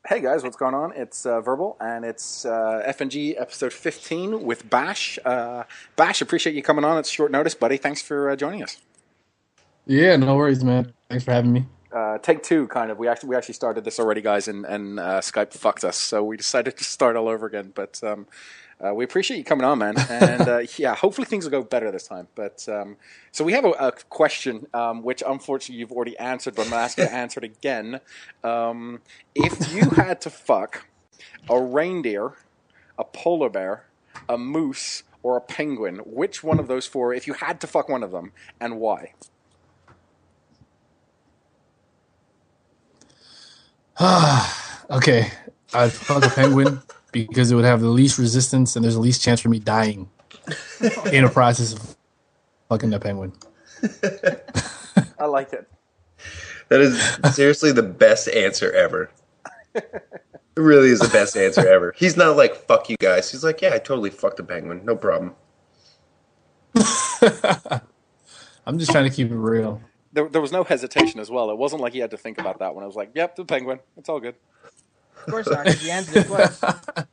Hey guys, what's going on? It's Verbal, and it's FNG episode 15 with Bash. Bash, appreciate you coming on. It's short notice, buddy. Thanks for joining us. Yeah, no worries, man. Thanks for having me. Take two, kind of. We actually started this already, guys, and Skype fucked us, so we decided to start all over again. But we appreciate you coming on, man. And yeah, hopefully things will go better this time. But so we have a question, which unfortunately you've already answered, but I'm going to ask you to answer it again. If you had to fuck a reindeer, a polar bear, a moose, or a penguin, which one of those four, if you had to fuck one of them, and why? Okay, I'd fuck a penguin because it would have the least resistance and there's the least chance for me dying in a process of fucking that penguin. I like it. That is seriously the best answer ever. It really is the best answer ever. He's not like, fuck you guys. He's like, yeah, I totally fucked a penguin. No problem. I'm just trying to keep it real. There was no hesitation as well. It wasn't like he had to think about that one. I was like, yep, the penguin. It's all good. Of course not, because the answer is what?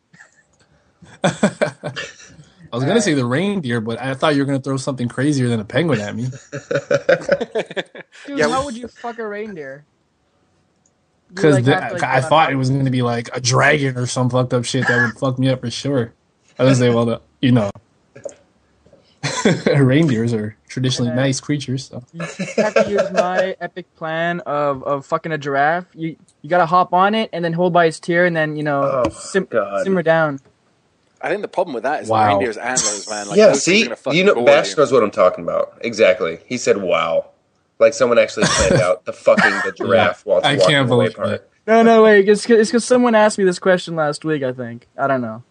I was going to say the reindeer, but I thought you were going to throw something crazier than a penguin at me. Dude, Yeah, how would you fuck a reindeer? You, Because like, have to, like, I thought it was going to be like a dragon or some fucked up shit that would fuck me up for sure. I was say, well, reindeers are traditionally nice creatures. So. You have to use my epic plan of fucking a giraffe. You gotta hop on it and then hold by its tail and then, God. simmer down. I think the problem with that is the Wow. reindeer's antlers, man. Like, Yeah, those things are see? gonna fucking You know, gore Bash you. knows what I'm talking about. Exactly. He said, wow. Like someone actually planned out the fucking the giraffe while it's I walking can't away believe apart. it. No, wait. It's because someone asked me this question last week, I think. I don't know.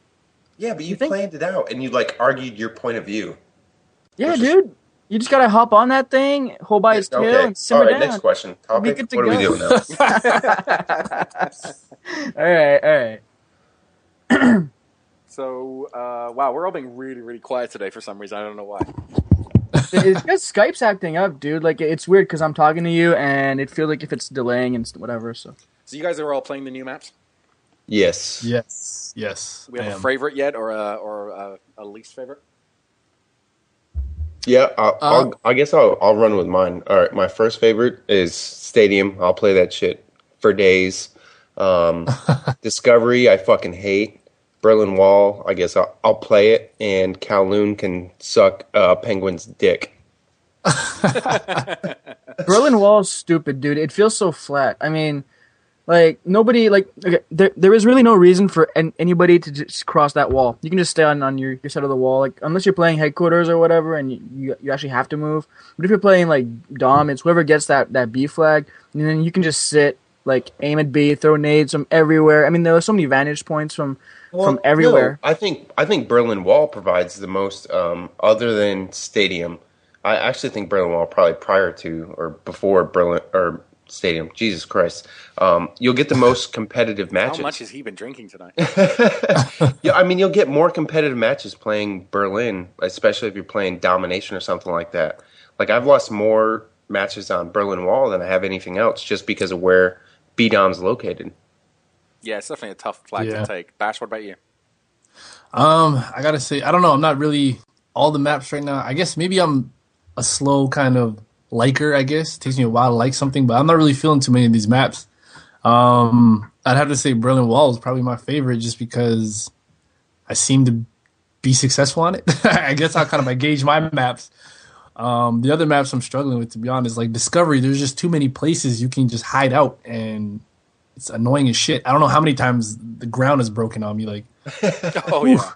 Yeah, but you think- planned it out and you like argued your point of view. Yeah, Which is- dude. You just gotta hop on that thing, hold by its tail, Okay. and simmer All right, down. next question. We'll be Topic. good to What are we go. doing now? All right. So, wow, we're all being really, really quiet today for some reason. I don't know why. It's because Skype's acting up, dude. Like, it's weird because I'm talking to you, and it feels like if it's delaying and whatever, so. So you guys are all playing the new maps? Yes. Yes. We have I a am. favorite yet, or a least favorite? Yeah, I guess I'll run with mine. All right, my first favorite is Stadium. I'll play that shit for days. Discovery, I fucking hate. Berlin Wall, I guess I'll play it, and Kowloon can suck Penguin's dick. Berlin Wall's stupid, dude. It feels so flat. I mean, like, nobody, like, okay, there is really no reason for anybody to just cross that wall. You can just stay on your side of the wall, like, unless you're playing headquarters or whatever, and you actually have to move. But if you're playing, like, Dom, it's whoever gets that B flag, and then you can just sit, like, aim at B, throw nades from everywhere. I mean, there are so many vantage points from everywhere. No, I think Berlin Wall provides the most, other than Stadium. I actually think Berlin Wall probably prior to or before Berlin or Stadium. Jesus Christ, you'll get the most competitive matches. How much has he been drinking tonight? Yeah, I mean, you'll get more competitive matches playing Berlin, especially if you're playing Domination or something like that. Like, I've lost more matches on Berlin Wall than I have anything else just because of where B-Dom's located. Yeah, it's definitely a tough flag Yeah. to take. Bash, what about you? I gotta say, I don't know. I'm not really all the maps right now. I guess maybe I'm a slow kind of liker. I guess it takes me a while to like something, but I'm not really feeling too many of these maps. I'd have to say Berlin Wall is probably my favorite, just because I seem to be successful on it. I guess I gauge my maps. The other maps I'm struggling with, to be honest, like Discovery. There's just too many places you can just hide out, and it's annoying as shit. I don't know how many times the ground is broken on me. Like, Oh, yeah.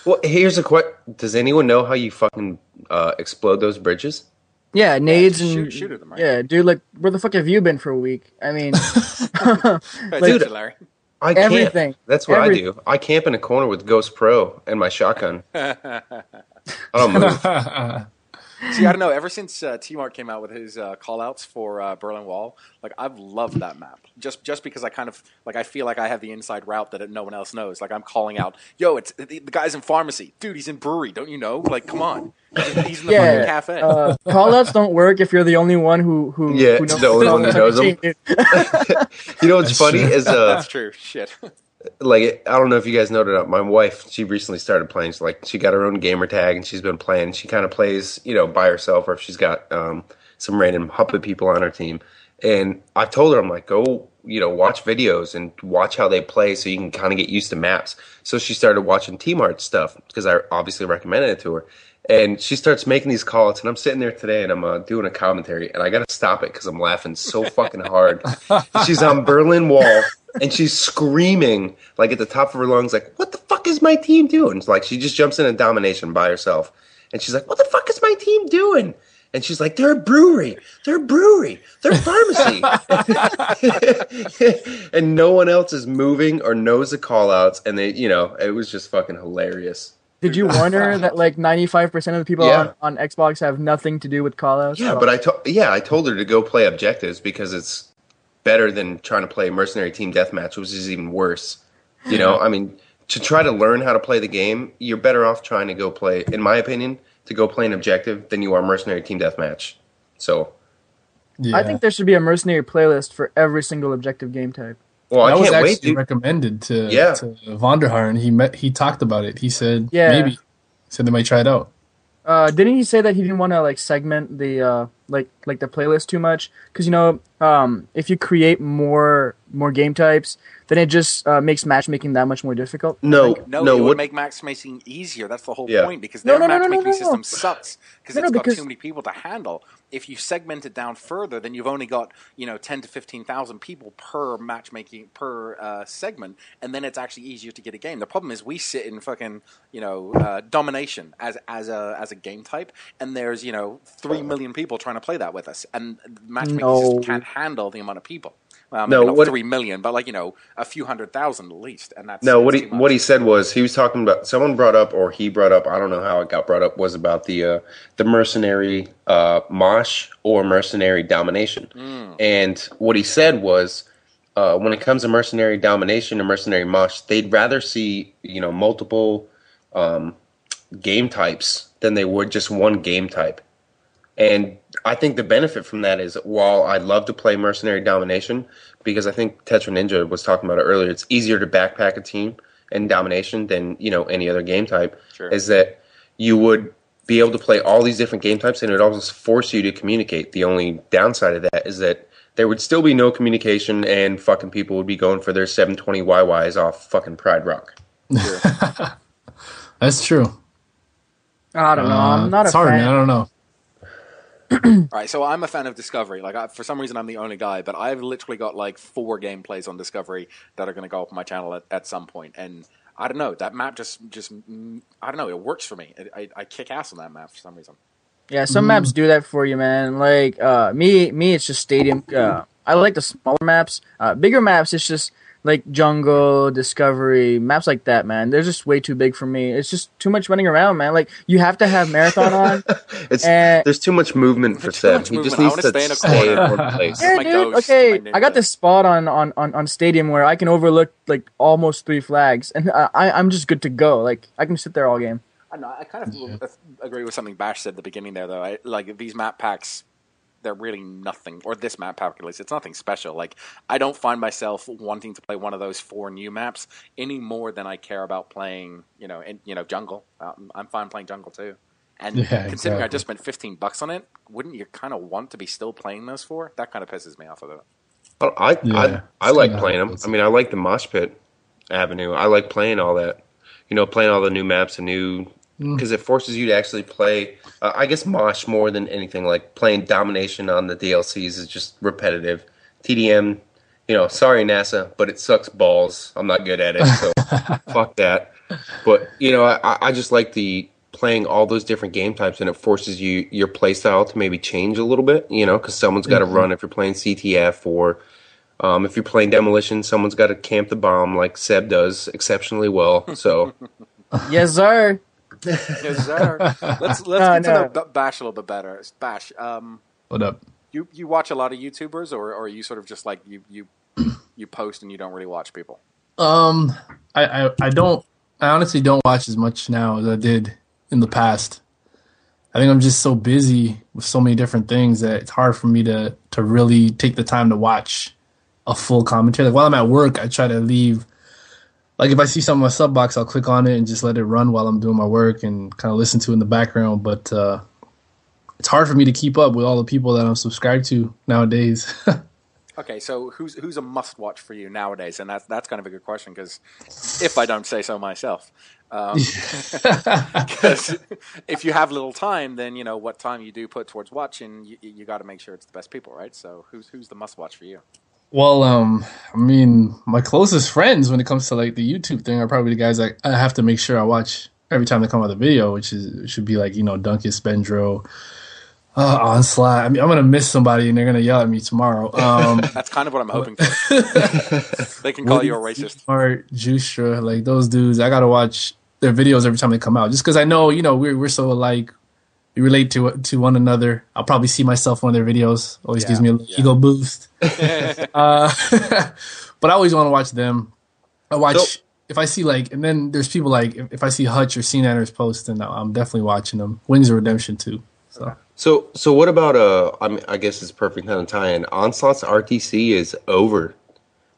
Well, here's a question. Does anyone know how you fucking explode those bridges? Yeah, nades just and shoot at them, right? yeah, dude. Like, where the fuck have you been for a week? I mean, Dude, Larry. I camp. Everything. That's what Everything. I do. I camp in a corner with Ghost Pro and my shotgun. I don't move. See, I don't know. Ever since T-Mark came out with his call-outs for Berlin Wall, like, I've loved that map. Just because I kind of, like, I feel like I have the inside route that no one else knows. Like, I'm calling out, yo, it's the guy's in pharmacy. Dude, he's in brewery. Don't you know? Like, come on. He's in the fucking cafe. Callouts don't work if you're the only one who Yeah, knows the only one who knows them. team, dude. You know what's funny is That's true. Shit. like I don't know if you guys noted my wife, she recently started playing. So like she got her own gamer tag and she's been playing. She kind of plays, by herself, or if she's got some random Huppet people on her team. And I've told her, I'm like, go, watch videos and watch how they play so you can kind of get used to maps. So she started watching TryHard stuff because I obviously recommended it to her. And she starts making these calls, and I'm sitting there today, and I'm doing a commentary, and I got to stop it because I'm laughing so fucking hard. She's on Berlin Wall, and she's screaming, like, at the top of her lungs, like, what the fuck is my team doing? It's like, she just jumps in a domination by herself. And she's like, what the fuck is my team doing? And she's like, they're a brewery, they're a pharmacy. And no one else is moving or knows the call-outs, and they, it was just fucking hilarious. Did you warn her that like 95% of the people on Xbox have nothing to do with callouts? Yeah, but I told her to go play objectives because it's better than trying to play Mercenary Team Deathmatch, which is even worse. I mean, to try to learn how to play the game, you're better off trying to go play, in my opinion, to go play an objective than you are Mercenary Team Deathmatch. So, I think there should be a Mercenary playlist for every single objective game type. Well, that I can't wait, dude. Recommended to Vonderhaar, and he talked about it. He said maybe. He said they might try it out. Didn't he say that he didn't want to like segment the like the playlist too much? Because if you create more game types, then it just makes matchmaking that much more difficult. No, it would make matchmaking easier. That's the whole point, because their matchmaking system sucks because it's got too many people to handle. If you segment it down further, then you've only got 10 to 15,000 people per matchmaking per segment, and then it's actually easier to get a game. The problem is we sit in fucking domination as a game type, and there's 3 million people trying to play that with us, and the matchmaking system can't handle the amount of people. Maybe not 3 million, but a few 100,000 at least, and that's what he said was he was talking about, someone brought up, or he brought up, I don't know how it got brought up, was about the mercenary mosh or mercenary domination. And what he said was when it comes to mercenary domination or mercenary mosh, they'd rather see multiple game types than they would just one game type. And I think the benefit from that is, while I'd love to play Mercenary Domination, because I think Tetra Ninja was talking about it earlier, it's easier to backpack a team in Domination than, any other game type, is that you would be able to play all these different game types, and it would also force you to communicate. The only downside of that is that there would still be no communication, and fucking people would be going for their 720 YYs off fucking Pride Rock. That's true. I don't know. I'm not a fan. Hard, man. I don't know. All right, so I'm a fan of Discovery. For some reason, I'm the only guy, but I've literally got 4 gameplays on Discovery that are going to go up on my channel at some point. And I don't know, that map just I don't know, it works for me. I kick ass on that map for some reason. Yeah, some maps do that for you, man. Me, it's just Stadium. I like the smaller maps. Bigger maps, it's just Jungle, Discovery, maps like that, man. They're just way too big for me. It's just too much running around, man. You have to have Marathon on. There's too much movement for Seb. He just needs to stay in one place. Yeah, dude. Okay, I got this spot on Stadium where I can overlook almost 3 flags, and I'm just good to go. I can sit there all game. I know. I kind of agree with something Bash said at the beginning there, though. These map packs, they're really nothing, or this map pack at least, it's nothing special. I don't find myself wanting to play one of those 4 new maps any more than I care about playing, Jungle. I'm fine playing Jungle too. And considering I just spent $15 on it, wouldn't you kind of want to be still playing those 4? That kind of pisses me off of it. Well, I like playing them. I mean, I like the Mosh Pit Avenue. I like playing all that. Playing all the new maps and new... Because it forces you to actually play, I guess, Mosh more than anything. Playing Domination on the DLCs is just repetitive. TDM, sorry NASA, but it sucks balls. I'm not good at it, so fuck that. But, I just like the playing all those different game types, and it forces your play style to maybe change a little bit, because someone's got to run if you're playing CTF, or if you're playing Demolition, someone's got to camp the bomb like Seb does exceptionally well. So, yes, sir. Yes, sir. Let's get to know Bash a little bit better. Bash, what up? You watch a lot of YouTubers, or are you sort of just you post and you don't really watch people? I don't. I honestly don't watch as much now as I did in the past. I think I'm just so busy with so many different things that it's hard for me to really take the time to watch a full commentary. Like while I'm at work, I try to leave. Like if I see something on my sub box, I'll click on it and just let it run while I'm doing my work and kind of listen to it in the background. But it's hard for me to keep up with all the people that I'm subscribed to nowadays. Okay, so who's a must-watch for you nowadays? And that's kind of a good question, because if I don't say so myself. Because if you have little time, then, what time you do put towards watching, you got to make sure it's the best people, right? So who's the must-watch for you? Well, I mean, my closest friends when it comes to like the YouTube thing are probably the guys I have to make sure I watch every time they come out with a video, which should be like, Duncan Spendro, Onslaught. I mean, I'm gonna miss somebody and they're gonna yell at me tomorrow. That's kind of what I'm hoping for. They can call you a racist. Or Justra, like those dudes, I gotta watch their videos every time they come out, just because I know, we're so alike. We relate to one another. I'll probably see myself on their videos. Always gives me a little ego boost. But I always want to watch them. I watch if I see and then there's people like if I see Hutch or CNNers post, then I'm definitely watching them. Wings of Redemption too. So what about I guess it's perfect kind of tie-in. Onslaught's RTC is over.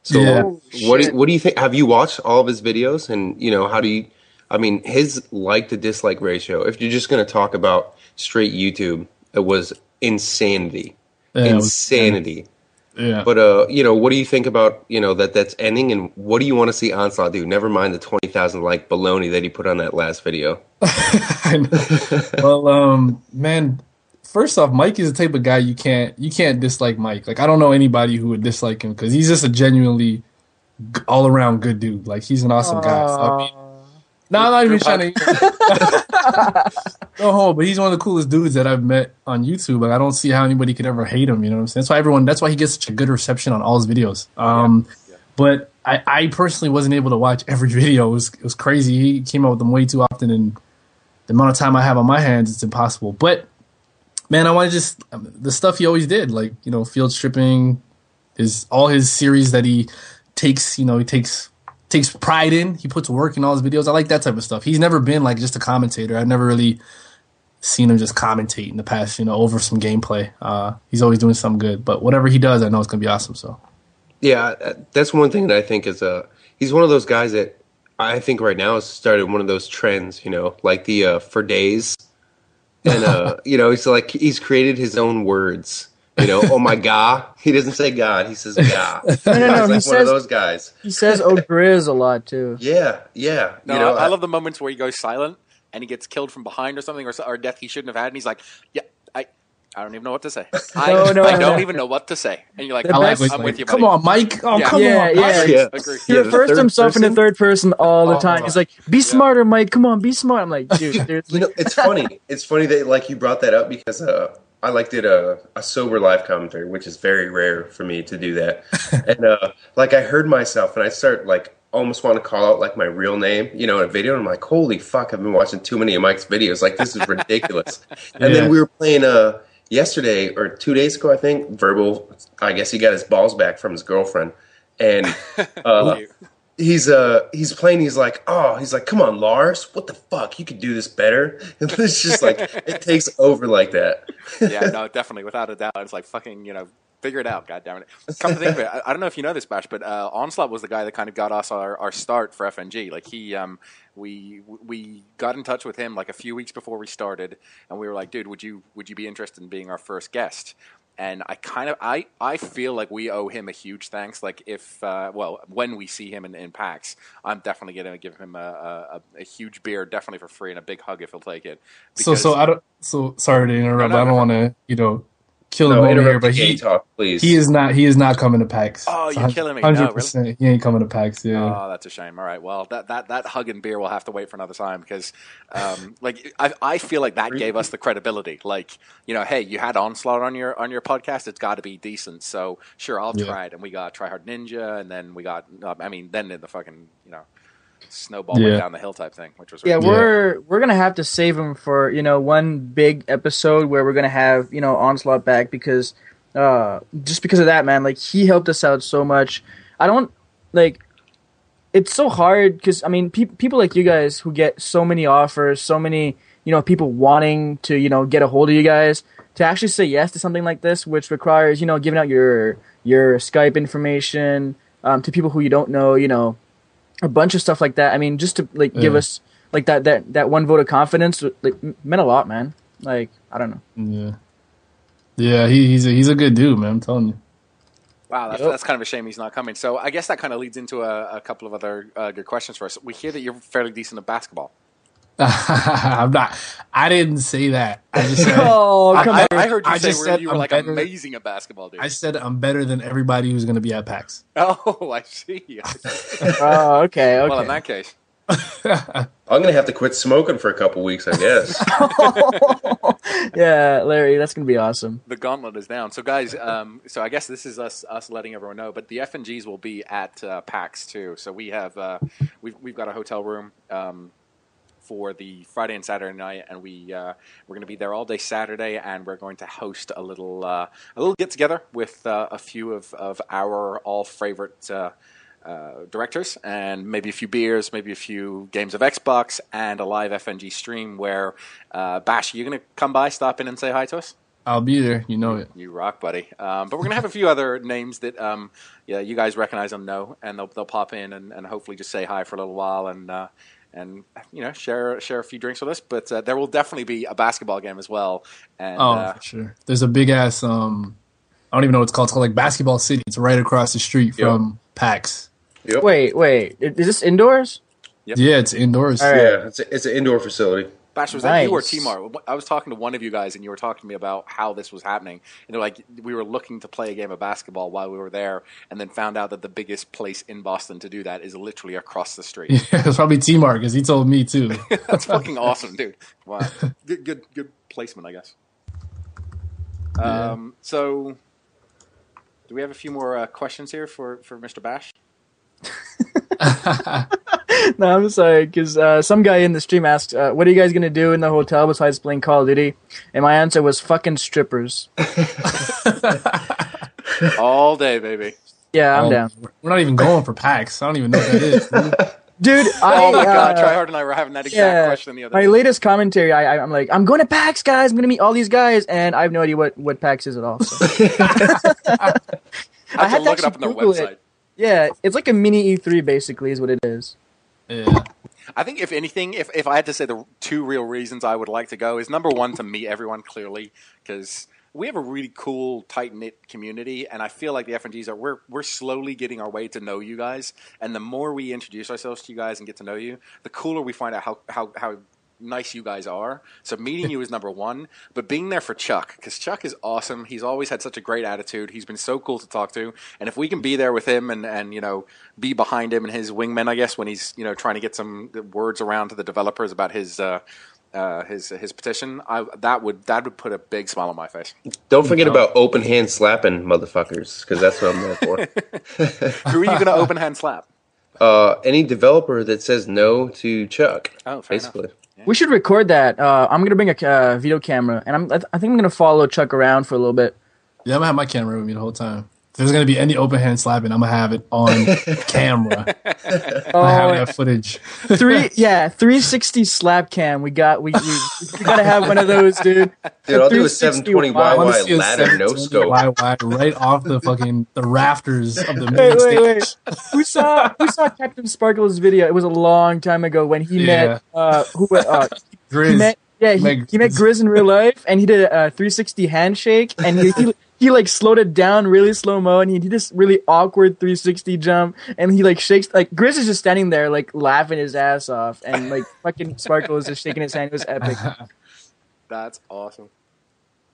So what do you think? Have you watched all of his videos? And how do you? I mean, his like to dislike ratio. If you're just going to talk about straight YouTube, it was insanity. Insanity. Yeah. But what do you think about that's ending, and what do you want to see Onslaught do? Never mind the 20,000 like baloney that he put on that last video. Well, man. First off, Mike is the type of guy you can't dislike Mike. Like I don't know anybody who would dislike him because he's just a genuinely all around good dude. Like he's an awesome guy. So, I mean, no, I'm not even trying to go home, but he's one of the coolest dudes that I've met on YouTube. Like I don't see how anybody could ever hate him. You know what I'm saying? That's why he gets such a good reception on all his videos. But I personally wasn't able to watch every video. It was crazy. He came out with them way too often, and the amount of time I have on my hands, it's impossible. But man, I want to the stuff he always did, like field stripping, all his series that he takes. He takes pride in. He puts work in all his videos. I like that type of stuff. He's never been like just a commentator. I've never really seen him just commentate in the past, over some gameplay. He's always doing something good. But whatever he does, I know it's going to be awesome. So, yeah, that's one thing that I think is he's one of those guys that I think right now has started one of those trends, like the for days. And, he's created his own words. Oh my God. He doesn't say God. He says God. No. He's like one of those guys. He says "oh Grizz" a lot too. Yeah. No, I love the moments where he goes silent and he gets killed from behind or something, or death he shouldn't have had, and he's like, "Yeah, I don't even know what to say. I don't even know what to say." And you're like, "I'm with you, buddy." Come on, Mike. Oh, come on, yeah. Agree. He refers to himself in the third person all the time. He's like, "Be smarter, Mike. Come on, be smart." I'm like, dude, seriously. It's funny. It's funny that you brought that up because I did a sober live commentary, which is very rare for me to do that. And I heard myself and I start almost want to call out my real name, in a video. And I'm like, holy fuck, I've been watching too many of Mike's videos. This is ridiculous. And then we were playing yesterday or 2 days ago, I think, Verbal. I guess he got his balls back from his girlfriend. And he's playing, he's like, come on, Lars, what the fuck? You could do this better. And it's just it takes over like that. Yeah, no, definitely, without a doubt. It's like fucking, figure it out, goddammit. Come to think of it, I don't know if you know this, Bash, but Onslaught was the guy that kind of got us our start for FNG. We got in touch with him a few weeks before we started, and we were like, dude, would you be interested in being our first guest? And I feel like we owe him a huge thanks. When we see him in PAX, I'm definitely going to give him a huge beer, definitely for free, and a big hug if he'll take it. Because, so sorry to interrupt. I don't want to, kill him over here, but please. He is not coming to PAX. Oh, you're killing me. 100%. No, really? He ain't coming to PAX. Yeah. Oh, that's a shame. All right. Well, that hug and beer will have to wait for another time because, I feel like that gave us the credibility. Hey, you had Onslaught on your podcast. It's got to be decent. So sure, I'll try it. And we got TryHard Ninja, and then we got. Then the fucking snowball went down the hill type thing, which was we're gonna have to save him for one big episode where we're gonna have Onslaught back because just because of that, man. He helped us out so much. I don't it's so hard because people like you guys who get so many offers, so many people wanting to get a hold of you guys to actually say yes to something like this, which requires giving out your Skype information to people who you don't know, a bunch of stuff like that. I mean, just to give us that one vote of confidence, meant a lot, man. I don't know. Yeah, he's a good dude, man. I'm telling you. Wow, that's kind of a shame he's not coming. So I guess that kind of leads into a couple of other good questions for us. We hear that you're fairly decent at basketball. I'm not. I didn't say that. I just said. I heard you say you were amazing at basketball, dude. I said I'm better than everybody who's going to be at PAX. Oh, I see. Oh, okay. Well, in that case. I'm going to have to quit smoking for a couple weeks, I guess. Yeah, Larry, that's going to be awesome. The gauntlet is down. So, guys, so I guess this is us letting everyone know, but the FNGs will be at PAX, too. So we have we've got a hotel room for the Friday and Saturday night, and we're going to be there all day Saturday, and we're going to host a little get together with a few of our all favorite directors, and maybe a few beers, maybe a few games of Xbox, and a live FNG stream where Bash, you going to come by, stop in, and say hi to us? I'll be there. You know it. You rock, buddy. But we're going to have a few other names that you guys recognize and know, and they'll pop in and hopefully just say hi for a little while and share a few drinks with us. But there will definitely be a basketball game as well. And, for sure. There's a big ass I don't even know what it's called. It's called Basketball City. It's right across the street from PAX. Yep. Wait. Is this indoors? Yep. Yeah, it's indoors. All right. Yeah, it's an indoor facility. Bash, was that you or Timar? I was talking to one of you guys, and you were talking to me about how this was happening. And they're like, we were looking to play a game of basketball while we were there, and then found out that the biggest place in Boston to do that is literally across the street. Yeah, it's probably Timar, because he told me too. That's fucking awesome, dude. Wow, good placement, I guess. Yeah. So, do we have a few more questions here for Mr. Bash? No, I'm sorry, because some guy in the stream asked, what are you guys going to do in the hotel besides playing Call of Duty? And my answer was fucking strippers. All day, baby. Yeah, I'm down. We're not even going for PAX. I don't even know what that is. Dude, oh my God, TryHard and I were having that exact question the other day. My latest commentary, I'm like, I'm going to PAX, guys. I'm going to meet all these guys. And I have no idea what PAX is at all. So. I had to look it up on their website. Yeah, it's like a mini E3, basically, is what it is. Yeah. I think, if anything, if I had to say the two real reasons I would like to go is, number one, to meet everyone clearly, because we have a really cool, tight-knit community, and I feel like the FNGs we're slowly getting our way to know you guys, and the more we introduce ourselves to you guys and get to know you, the cooler we find out how nice you guys are. So meeting you is number one, but being there for Chuck, because Chuck is awesome. He's always had such a great attitude. He's been so cool to talk to, and if we can be there with him and be behind him and his wingmen, I guess, when he's trying to get some words around to the developers about his petition, that would put a big smile on my face. Don't forget about open hand slapping motherfuckers, because that's what I'm there for. Who are you going to open hand slap? Any developer that says no to Chuck. Oh, fair basically. enough. Yeah. We should record that. I'm going to bring a video camera, and I think I'm going to follow Chuck around for a little bit. Yeah, I'm going to have my camera with me the whole time. If there's going to be any open hand slapping, I'm going to have it on camera. I have that footage. 360 slap cam. We got to have one of those, dude. Dude, I'll do a 720 YY ladder no scope. YY right off the rafters of the main stage. Wait. Who saw Captain Sparkle's video? It was a long time ago when he met Grizz. He met Grizz in real life, and he did a 360 handshake, and he like slowed it down really slow mo, and he did this really awkward 360 jump, and he like shakes, like Grizz is just standing there like laughing his ass off, and like fucking Sparkle is just shaking his hand. It was epic. That's awesome.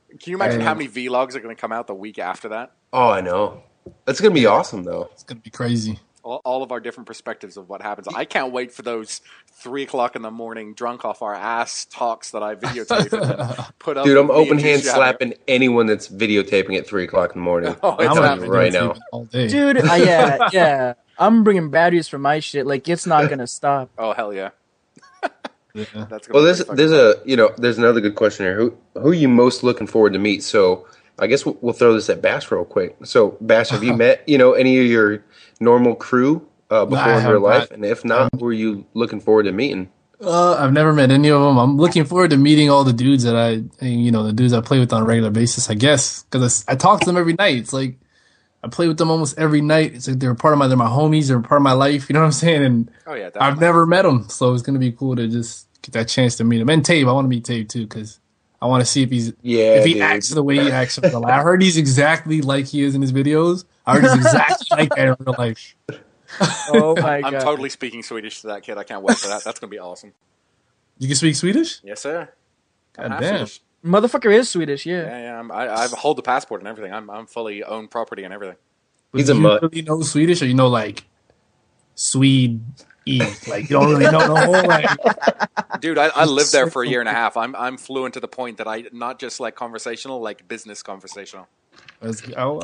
Can you imagine how many vlogs are going to come out the week after that? Oh, I know. That's going to be awesome, though. It's going to be crazy. All of our different perspectives of what happens. I can't wait for those 3 o'clock in the morning drunk off our ass talks that I videotape and put up. Dude, I'm open hand slapping anyone that's videotaping at 3 o'clock in the morning. Oh, it's happening right now. All day. Dude, yeah. I'm bringing batteries for my shit. Like, it's not going to stop. Oh, hell yeah. Yeah. That's Well, there's another good question here. Who are you most looking forward to meet? So I guess we'll throw this at Bash real quick. So Bash, have you met any of your normal crew before in real life? And if not, who are you looking forward to meeting? I've never met any of them. I'm looking forward to meeting all the dudes that the dudes I play with on a regular basis, I guess. Because I talk to them every night. It's like, I play with them almost every night. It's like they're my homies, they're part of my life. You know what I'm saying? And Oh yeah, I've never met them. So it's going to be cool to just get that chance to meet him. And Tabe, I want to meet Tabe too, because I want to see if he acts the way he acts in real life. I heard he's exactly like he is in his videos. I heard he's exactly like that in real life. Oh my god! I'm totally speaking Swedish to that kid. I can't wait for that. That's gonna be awesome. You can speak Swedish? Yes, sir. I'm God half damn. Swedish. Motherfucker is Swedish, yeah. Yeah. I hold the passport and everything. I'm fully own property and everything. He's Do a you mutt. really know Swedish, or you know like Swede E? Like you don't really know the whole like. Dude, I lived there for a year and a half. I'm fluent to the point that I not just like conversational, like business conversational. I'm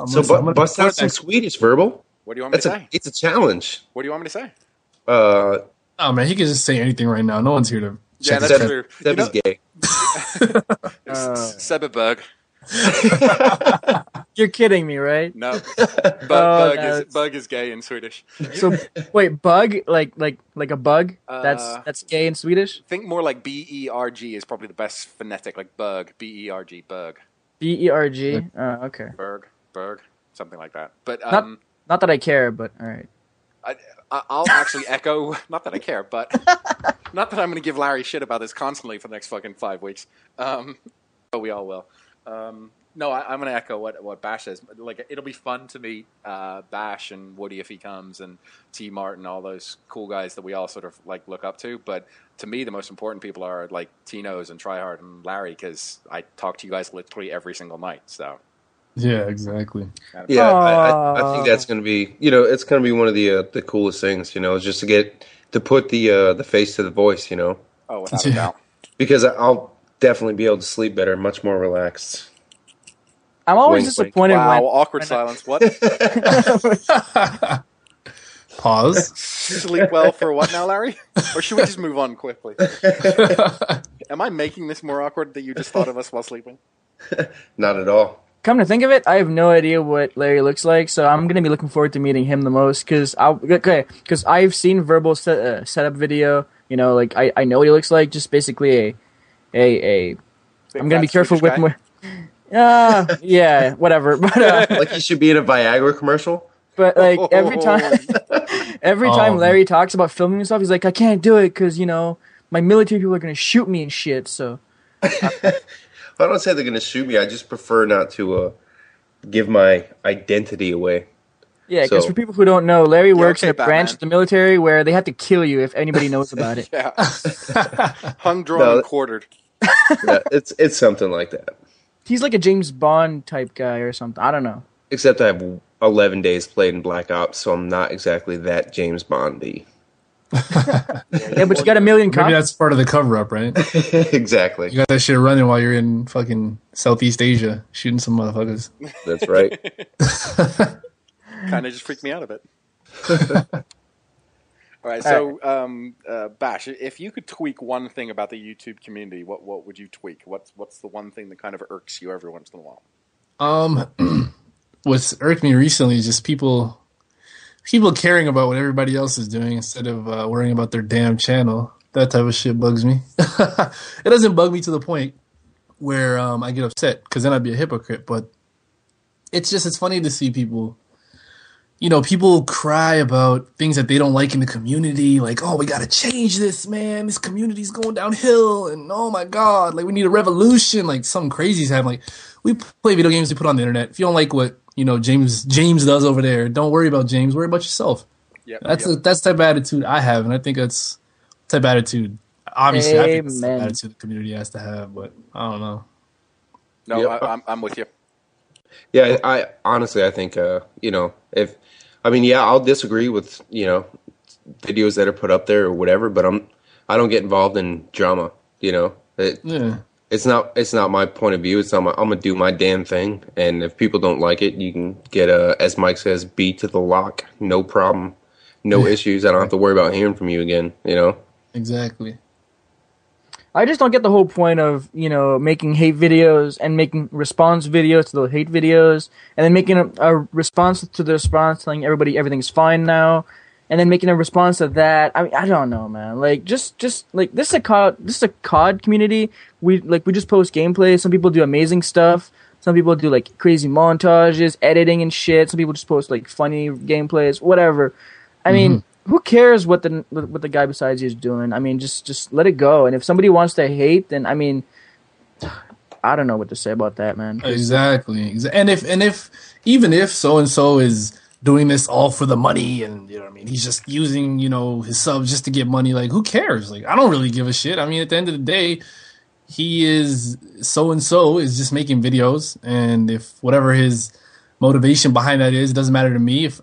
So bust out some Swedish, Verbal. What do you want me to say? It's a challenge. What do you want me to say? Oh man, he can just say anything right now. No one's here to. Yeah, check that's his true. Seb is gay. Sebeberg. You're kidding me, right? No. no, Bug is gay in Swedish. So wait, bug like a bug? That's gay in Swedish? Think more like B-E-R-G is probably the best phonetic, like bug, B-E-R-G, bug. B-E-R-G. Oh, okay. Berg, something like that. But Not that I care, but all right. I'll actually echo, not that I care, but not that I'm going to give Larry shit about this constantly for the next fucking 5 weeks. But we all will. No, I'm going to echo what Bash says. Like, it'll be fun to meet Bash and Woody if he comes, and T Martin, all those cool guys that we all sort of like look up to. But to me, the most important people are like Tino's and TryHard and Larry, because I talk to you guys literally every single night. So Yeah, exactly. Yeah, I think that's going to be, it's going to be one of the coolest things, is just to put the face to the voice, Oh, without a doubt. because I'll definitely be able to sleep better, much more relaxed. I'm always Wink, wink. disappointed Wow, when awkward silence. What? Pause. Sleep well for what now, Larry? Or should we just move on quickly? Am I making this more awkward that you just thought of us while sleeping? Not at all. Come to think of it, I have no idea what Larry looks like, so I'm gonna be looking forward to meeting him the most. Because I've seen Verbal setup video. Like I know what he looks like. Just basically a I'm gonna be careful with my. Yeah, whatever. But Like he should be in a Viagra commercial. But like every time Larry talks about filming himself, he's like, I can't do it because my military people are gonna shoot me and shit. So I don't say they're going to shoot me. I just prefer not to give my identity away. yeah, because for people who don't know, Larry works in a Batman. branch of the military where they have to kill you if anybody knows about it. Yeah. Hung, drawn, and quartered. Yeah, it's something like that. He's like a James Bond type guy or something. I don't know. Except I have 11 days played in Black Ops, so I'm not exactly that James Bondy. Yeah, but you got a million Maybe copies. that's part of the cover up, right? Exactly. You got that shit running while you're in fucking Southeast Asia shooting some motherfuckers. That's right. Kind of just freaked me out a bit. All right, so Bash, if you could tweak one thing about the YouTube community, what would you tweak? What's the one thing that kind of irks you every once in a while? What's irked me recently is just people caring about what everybody else is doing instead of worrying about their damn channel. That type of shit bugs me. It doesn't bug me to the point where I get upset, because then I'd be a hypocrite. But it's funny to see people, people cry about things that they don't like in the community. Like, oh, we got to change this, man. This community's going downhill. And oh my God, like we need a revolution. Like something crazy's happening. Like we play video games we put on the internet. If you don't like what, James does over there, don't worry about James. Worry about yourself. Yep, That's the type of attitude I have. And I think that's the type of attitude, obviously, I think that's the type of attitude the community has to have. But I don't know. No, Yep. I'm with you. Yeah, I honestly, I think, I'll disagree with, videos that are put up there or whatever, but I don't get involved in drama, Yeah. It's not my point of view. I'm gonna do my damn thing, and if people don't like it, you can get as Mike says, beat to the lock, no problem, no issues. I don't have to worry about hearing from you again. Exactly. I just don't get the whole point of, making hate videos and making response videos to the hate videos and then making a response to the response telling everybody everything's fine now. and then making a response to that. I mean, I don't know, man. Like, just like this is a COD community. We just post gameplay. Some people do amazing stuff. Some people do like crazy montages, editing and shit. Some people just post like funny gameplays, whatever. I mean, who cares what the guy besides you is doing? I mean, just let it go. And if somebody wants to hate, then I mean, I don't know what to say about that, man. Exactly. And if even if so and so is doing this all for the money, and you know what I mean, he's just using, you know, his subs just to get money, like who cares? Like I don't really give a shit. I mean, at the end of the day, he is so and so is just making videos, and if whatever his motivation behind that is, it doesn't matter to me. If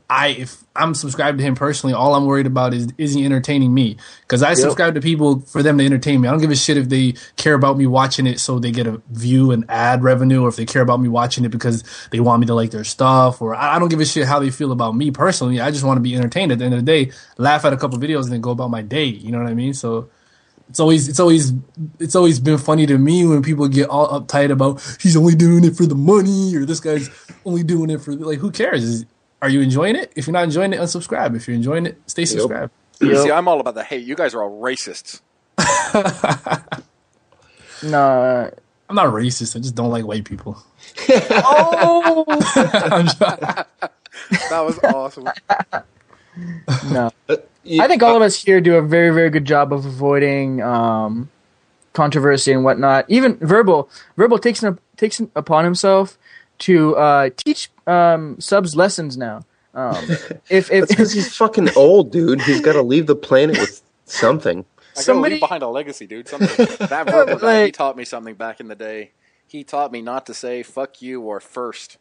I'm subscribed to him personally, all I'm worried about is he entertaining me? Because I subscribe to people for them to entertain me. I don't give a shit if they care about me watching it so they get a view and ad revenue, or if they care about me watching it because they want me to like their stuff, or I don't give a shit how they feel about me personally. I just want to be entertained at the end of the day, laugh at a couple videos and then go about my day. You know what I mean? So it's always been funny to me when people get all uptight about he's only doing it for the money, or this guy's only doing it for, like, who cares? Are you enjoying it? If you're not enjoying it, unsubscribe. If you're enjoying it, stay subscribed. See, I'm all about the hate. You guys are all racists. No, I'm not racist. I just don't like white people. oh, That was awesome. no. I think all of us here do a very, very good job of avoiding controversy and whatnot. Even Verbal takes it upon himself to teach subs lessons now. It's because he's fucking old, dude. He's got to leave the planet with something. I gotta leave behind a legacy, dude. Something. That Verbal guy, he taught me something back in the day. He taught me not to say "fuck you" or "first."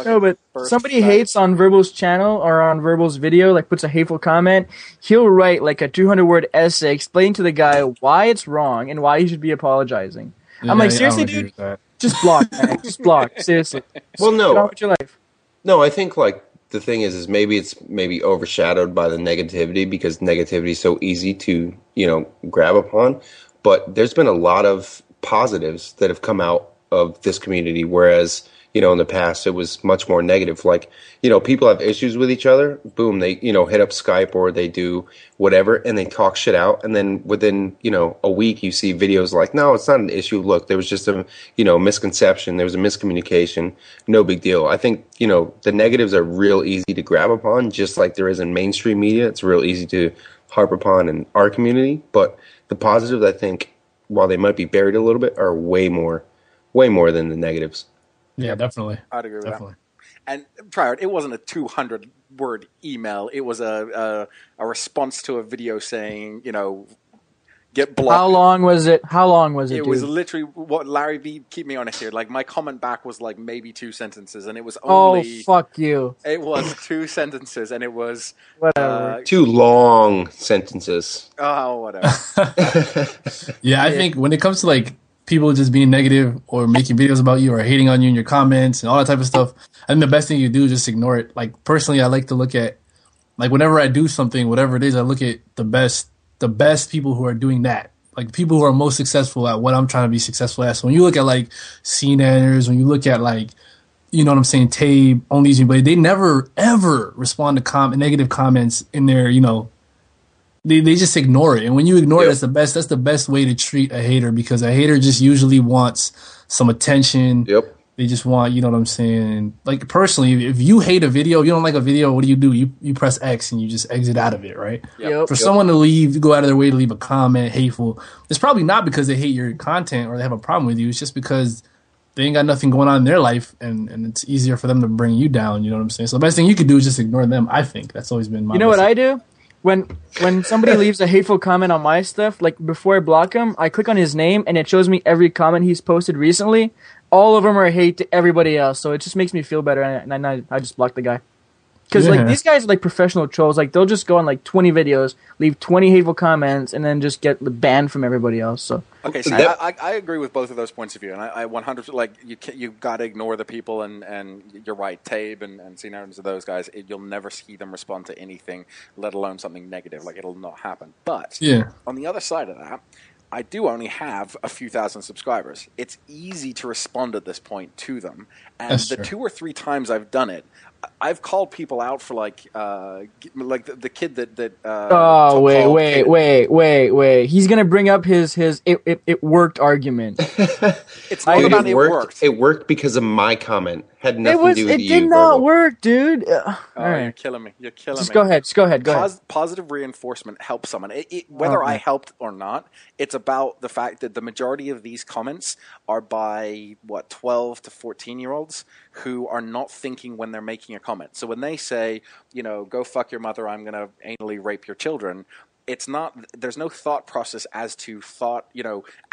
No, but somebody hates on Verbal's channel or on Verbal's video, like puts a hateful comment, he'll write like a 200-word essay explaining to the guy why it's wrong and why he should be apologizing. Yeah, I'm like, seriously, dude? Just block, man. Just block. Seriously. Well, no. Get on with your life. No, I think like the thing is maybe it's overshadowed by the negativity, because negativity is so easy to, you know, grab upon. But there's been a lot of positives that have come out of this community, whereas, you know, in the past, it was much more negative. Like, you know, people have issues with each other. Boom, they, you know, hit up Skype or they do whatever, and they talk shit out. And then within, you know, a week, you see videos like, no, it's not an issue. Look, there was just a, you know, misconception. There was a miscommunication. No big deal. I think, you know, the negatives are real easy to grab upon, just like there is in mainstream media. It's real easy to harp upon in our community. But the positives, I think, while they might be buried a little bit, are way more than the negatives. Yeah, definitely. I'd agree with that. And TryHard, it wasn't a 200-word email. It was a response to a video saying, you know, get blocked. How long was it? It was literally what Larry V, keep me honest here. Like, my comment back was like maybe 2 sentences, and it was only. Oh, fuck you! It was 2 sentences, and it was whatever. 2 long sentences. Oh, whatever. Yeah, I think when it comes to like people just being negative or making videos about you or hating on you in your comments and all that type of stuff, I think the best thing you do is just ignore it. Like, personally, I like to look at, like, whenever I do something, whatever it is, I look at the best people who are doing that. Like, people who are most successful at what I'm trying to be successful at. So when you look at, like, CNNers, when you look at, like, you know what I'm saying, Tabe, Only Anybody, they never, ever respond to negative comments in their, you know, They just ignore it. And when you ignore it, that's the best way to treat a hater, because a hater just usually wants some attention. Yep. They just want, you know what I'm saying? Like, personally, if you hate a video, you don't like a video, what do? You press X and you just exit out of it, right? Yep. For someone to leave, go out of their way to leave a comment hateful, it's probably not because they hate your content or they have a problem with you. It's just because they ain't got nothing going on in their life, and it's easier for them to bring you down, you know what I'm saying? So the best thing you could do is just ignore them, I think. That's always been my You know message. what I do? When somebody leaves a hateful comment on my stuff, like before I block him, I click on his name and it shows me every comment he's posted recently. All of them are hate to everybody else, so it just makes me feel better, and I just block the guy. Because like these guys are like professional trolls. Like, they'll just go on like 20 videos, leave 20 hateful comments, and then just get banned from everybody else. So okay, so I agree with both of those points of view, and I 100% like you got to ignore the people, and you're right, Tabe and CNNs of those guys. You'll never see them respond to anything, let alone something negative. Like, it'll not happen. But on the other side of that, I do only have a few thousand subscribers. It's easy to respond at this point to them. And the 2 or 3 times I've done it, I've called people out for like the kid that. Oh wait! He's gonna bring up his it worked argument. It's not about it worked. It worked because of my comment. Had nothing to do with you. It did not work, dude. All right. You're killing me. Just go ahead. Go ahead. Positive reinforcement helps someone. Whether I helped or not, it's about the fact that the majority of these comments are by 12 to 14-year-olds who are not thinking when they're making a comment. So when they say, go fuck your mother, I'm going to anally rape your children, it's not, there's no thought process as to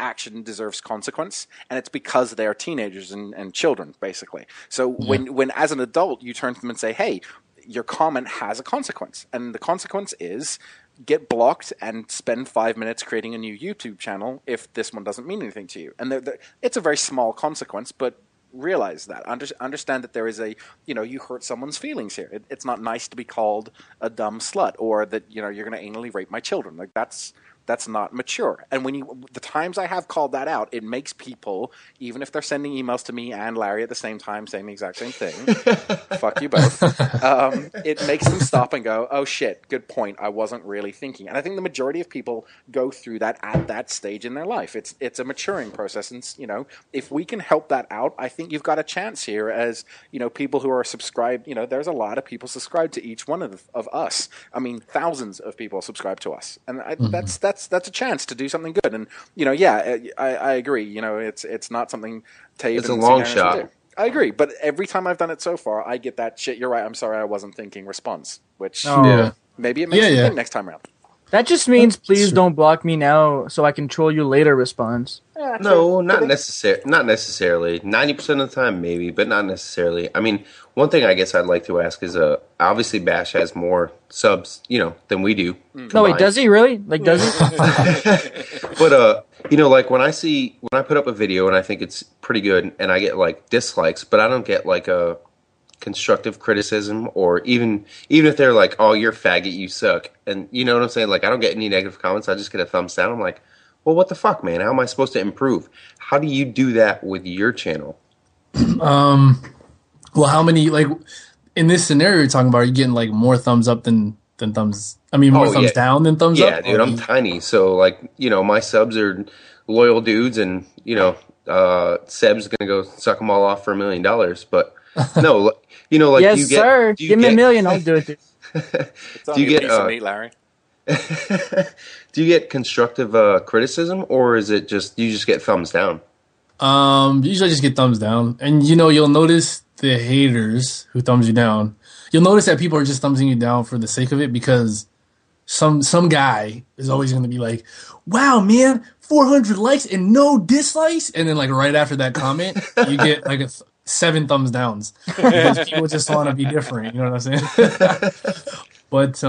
action deserves consequence, and it's because they are teenagers and children, basically. So when as an adult you turn to them and say, hey, your comment has a consequence, and the consequence is get blocked and spend 5 minutes creating a new YouTube channel if this one doesn't mean anything to you. And it's a very small consequence, but realize that. Understand that there is you hurt someone's feelings here. It's not nice to be called a dumb slut, or that you're going to anally rape my children. Like that's not mature. And the times I have called that out, it makes people, even if they're sending emails to me and Larry at the same time saying the exact same thing, fuck you both, it makes them stop and go, oh shit, good point, I wasn't really thinking. And I think the majority of people go through that at that stage in their life. It's a maturing process, and if we can help that out, I think you've got a chance here as people who are subscribed. There's a lot of people subscribed to each one of us. I mean, thousands of people subscribe to us, and that's a chance to do something good. And I agree. It's not something Tabe. It's a long shot. I agree, but every time I've done it so far, I get that shit. You're right. I'm sorry, I wasn't thinking. Response, which maybe it makes me think next time around. That just means please don't block me now, so I can troll you later. Response. No, not necessarily. Not necessarily. 90% of the time, maybe, but not necessarily. I mean, one thing I guess I'd like to ask is, obviously Bash has more subs, than we do. No, wait, does he really? Like, does he? But like when I put up a video and I think it's pretty good, and I get like dislikes, but I don't get like a constructive criticism, or even if they're like, oh, you're a faggot, you suck, and you know what I'm saying, like I don't get any negative comments, I just get a thumbs down. I'm like, well, what the fuck, man, how am I supposed to improve? How do you do that with your channel? Well, how many, like in this scenario you're talking about, are you getting like more thumbs up than thumbs, more thumbs down than thumbs up? Yeah, dude, I'm tiny, so like my subs are loyal dudes, and Seb's gonna go suck them all off for $1 million, but no, like yes, sir. Give me $1 million, I'll do it. Do you get piece of meat, Larry? Do you get constructive criticism, or is it just you just get thumbs down? Usually I just get thumbs down, and you'll notice the haters who thumbs you down. You'll notice that people are just thumbsing you down for the sake of it, because some guy is always going to be like, "Wow, man, 400 likes and no dislikes," and then like right after that comment, you get like 7 thumbs downs, because people just want to be different. You know what I'm saying? But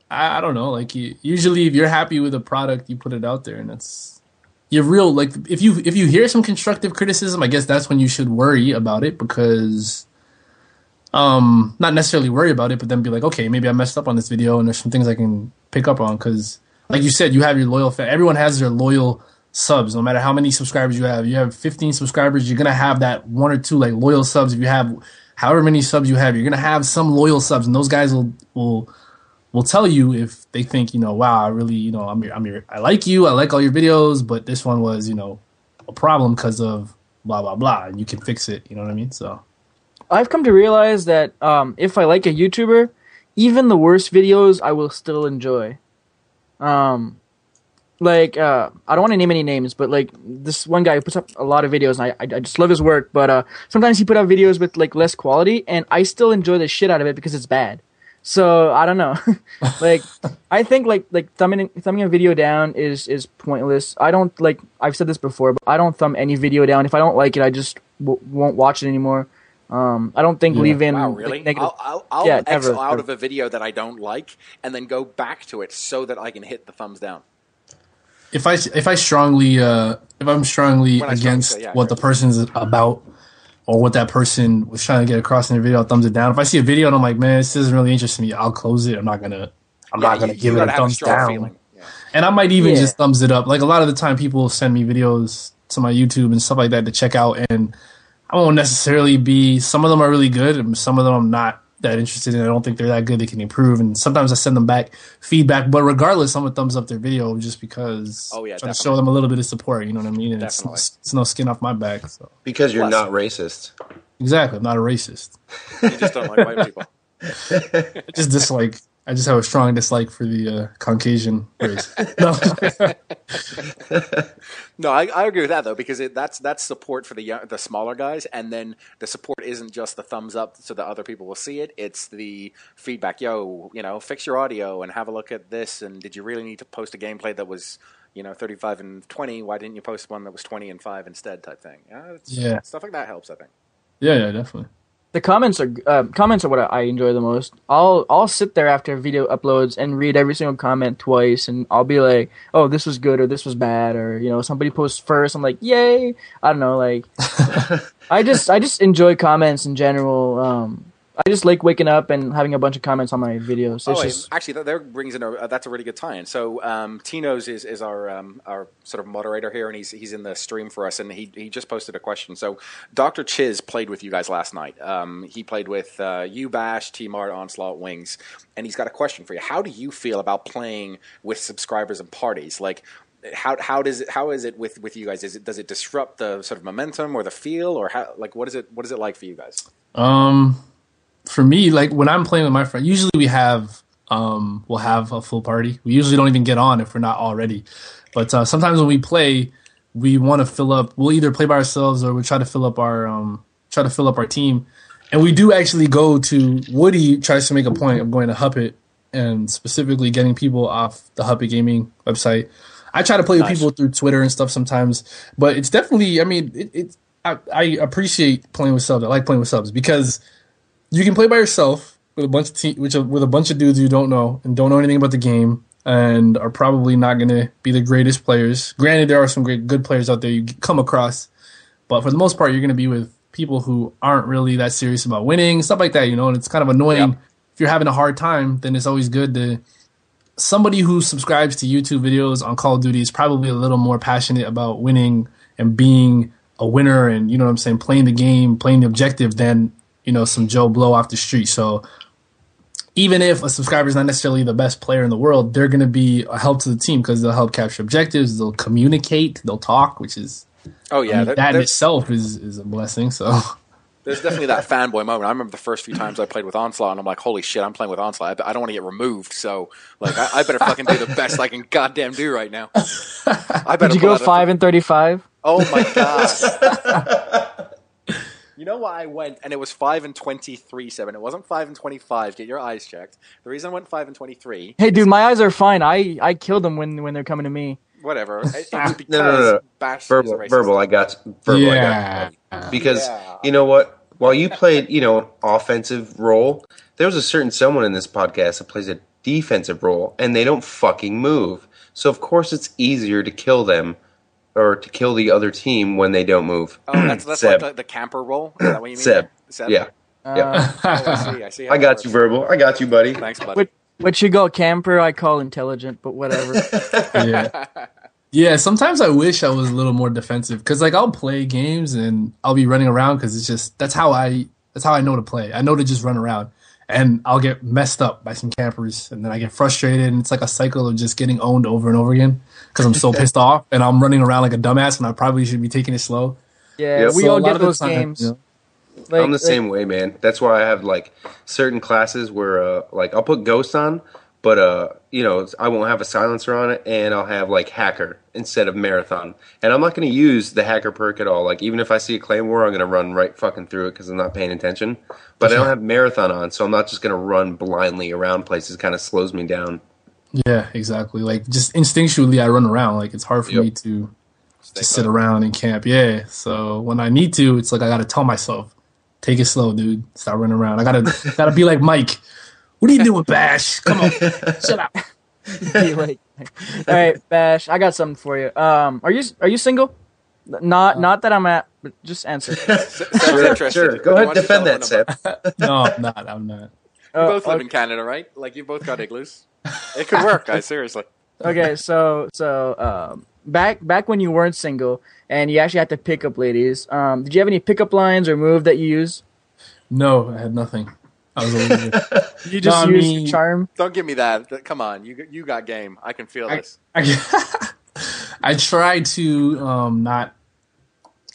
I don't know. Like usually, if you're happy with a product, you put it out there, and you're real. Like if you hear some constructive criticism, I guess that's when you should worry about it, because not necessarily worry about it, but then be like, okay, maybe I messed up on this video, and there's some things I can pick up on, because like you said, you have your loyal fan. Everyone has their loyal subs, no matter how many subscribers you have. You have 15 subscribers, you're gonna have that 1 or 2 like loyal subs. If you have however many subs you have, you're gonna have some loyal subs, and those guys will tell you if they think, wow, I really, I like you, I like all your videos, but this one was, a problem because of blah blah blah, and you can fix it. You know what I mean? So I've come to realize that if I like a YouTuber, even the worst videos I will still enjoy. I don't want to name any names, but like this one guy who puts up a lot of videos, and I just love his work, but sometimes he put out videos with like less quality, and I still enjoy the shit out of it because it's bad. So I don't know. Like I think like thumbing a video down is pointless. I don't like, I've said this before, but I don't thumb any video down. If I don't like it, I just won't watch it anymore. I don't think leaving. Wow, really? Negative. I'll exit out of a video that I don't like and then go back to it so that I can hit the thumbs down. If I'm strongly against what the person's about, or what that person was trying to get across in the video, I'll thumbs it down. If I see a video and I'm like, man, this isn't really interesting me, I'll close it. I'm not gonna give it a thumbs down. Yeah. And I might even just thumbs it up. Like a lot of the time, people send me videos to my YouTube and stuff like that to check out, and I won't necessarily be. Some of them are really good, and some of them I'm not that interested in. I don't think they're that good. They can improve, and sometimes I send them back feedback. But regardless, I'm gonna thumbs up their video just because trying to show them a little bit of support. You know what I mean? And it's no skin off my back. So because you're not racist. Exactly, I'm not a racist. You just don't like white people. I just have a strong dislike for the Caucasian race. No, I agree with that though, because that's support for the smaller guys, and then the support isn't just the thumbs up so that other people will see it. It's the feedback. Yo, fix your audio and have a look at this. And did you really need to post a gameplay that was 35 and 20? Why didn't you post one that was 20 and 5 instead? Type thing. Stuff like that helps, I think. Yeah, definitely. The comments are what I enjoy the most. I'll sit there after video uploads and read every single comment twice, and I'll be like, "Oh, this was good," or "This was bad," or somebody posts first. I'm like, "Yay!" I don't know, like I just enjoy comments in general. I just like waking up and having a bunch of comments on my videos. Actually, that brings in that's a really good tie-in. So Tino's is our sort of moderator here, and he's in the stream for us, and he just posted a question. So Dr. Chiz played with you guys last night. He played with you, Bash, T-Mart, Onslaught, Wings, and he's got a question for you. How do you feel about playing with subscribers and parties? Like, how is it with you guys? Does it disrupt the sort of momentum or the feel, or what is it like for you guys? For me, like when I'm playing with my friend, usually we'll have a full party. We usually don't even get on if we're not all ready. But sometimes when we play, we want to fill up. We'll either play by ourselves or we try to fill up our team. And we do actually go to Woody tries to make a point of going to Huppet and specifically getting people off the Huppet Gaming website. I try to play with people through Twitter and stuff sometimes, but it's definitely. I mean, I appreciate playing with subs. I like playing with subs because you can play by yourself with a bunch of with a bunch of dudes you don't know and don't know anything about the game and are probably not going to be the greatest players. Granted, there are some good players out there you come across, but for the most part, you're going to be with people who aren't really that serious about winning, stuff like that, and it's kind of annoying. Yep. If you're having a hard time, then it's always good to somebody who subscribes to YouTube videos on Call of Duty is probably a little more passionate about winning and being a winner and, playing the game, playing the objective than some Joe Blow off the street. So even if a subscriber is not necessarily the best player in the world, they're going to be a help to the team because they'll help capture objectives, they'll communicate, they'll talk, which is that in itself is a blessing. So there's definitely that fanboy moment. I remember the first few times I played with Onslaught, and I'm like, holy shit, I'm playing with Onslaught. I don't want to get removed, so I better fucking do the best I can goddamn do right now. Did you go 5 and 35? Oh my god. You know why I went, and it was 5 and 23-7. It wasn't 5 and 25. Get your eyes checked. The reason I went 5 and 23. Hey, dude, my eyes are fine. I kill them when they're coming to me. Whatever. It was because Bash verbal. I got you. Because you know what? While you played, offensive role, there was a certain someone in this podcast that plays a defensive role, and they don't fucking move. So of course it's easier to kill them. Or to kill the other team when they don't move. Oh, that's like the camper role? Is that what you mean? Seb. Yeah. I see. I got you, Verbal. I got you, buddy. Thanks, buddy. What you go camper, I call intelligent, but whatever. Yeah, sometimes I wish I was a little more defensive. Because, I'll play games and I'll be running around because it's just, that's how I know to play. I know to just run around. And I'll get messed up by some campers, and then I get frustrated, and it's like a cycle of just getting owned over and over again because I'm so pissed off, and I'm running around like a dumbass when I probably should be taking it slow. Yeah, we all get those games. I'm the same way, man. That's why I have certain classes where I'll put Ghost on, but I won't have a silencer on it, and I'll have Hacker instead of Marathon, and I'm not going to use the Hacker perk at all. Even if I see a Claymore, I'm going to run right fucking through it because I'm not paying attention. But I don't have Marathon on, so I'm not just going to run blindly around places. It kind of slows me down. Yeah, exactly. Just instinctually, I run around. It's hard for me to just sit around and camp. Yeah, so when I need to, it's I got to tell myself, take it slow, dude. Stop running around. I gotta be like Mike. What are you doing, Bash? Come on, shut up. All right, Bash, I got something for you. Are you single? Not that I'm at, but just answer. Sure. Go ahead, defend that, Seb. No, I'm not. You both live in Canada, right? You both got igloos. It could work, guys. Seriously. Okay, so back when you weren't single and you actually had to pick up ladies, did you have any pickup lines or move that you use? No, I had nothing. I was a loser. You just use your charm? Don't give me that. Come on, you got game. I can feel this. I try to not.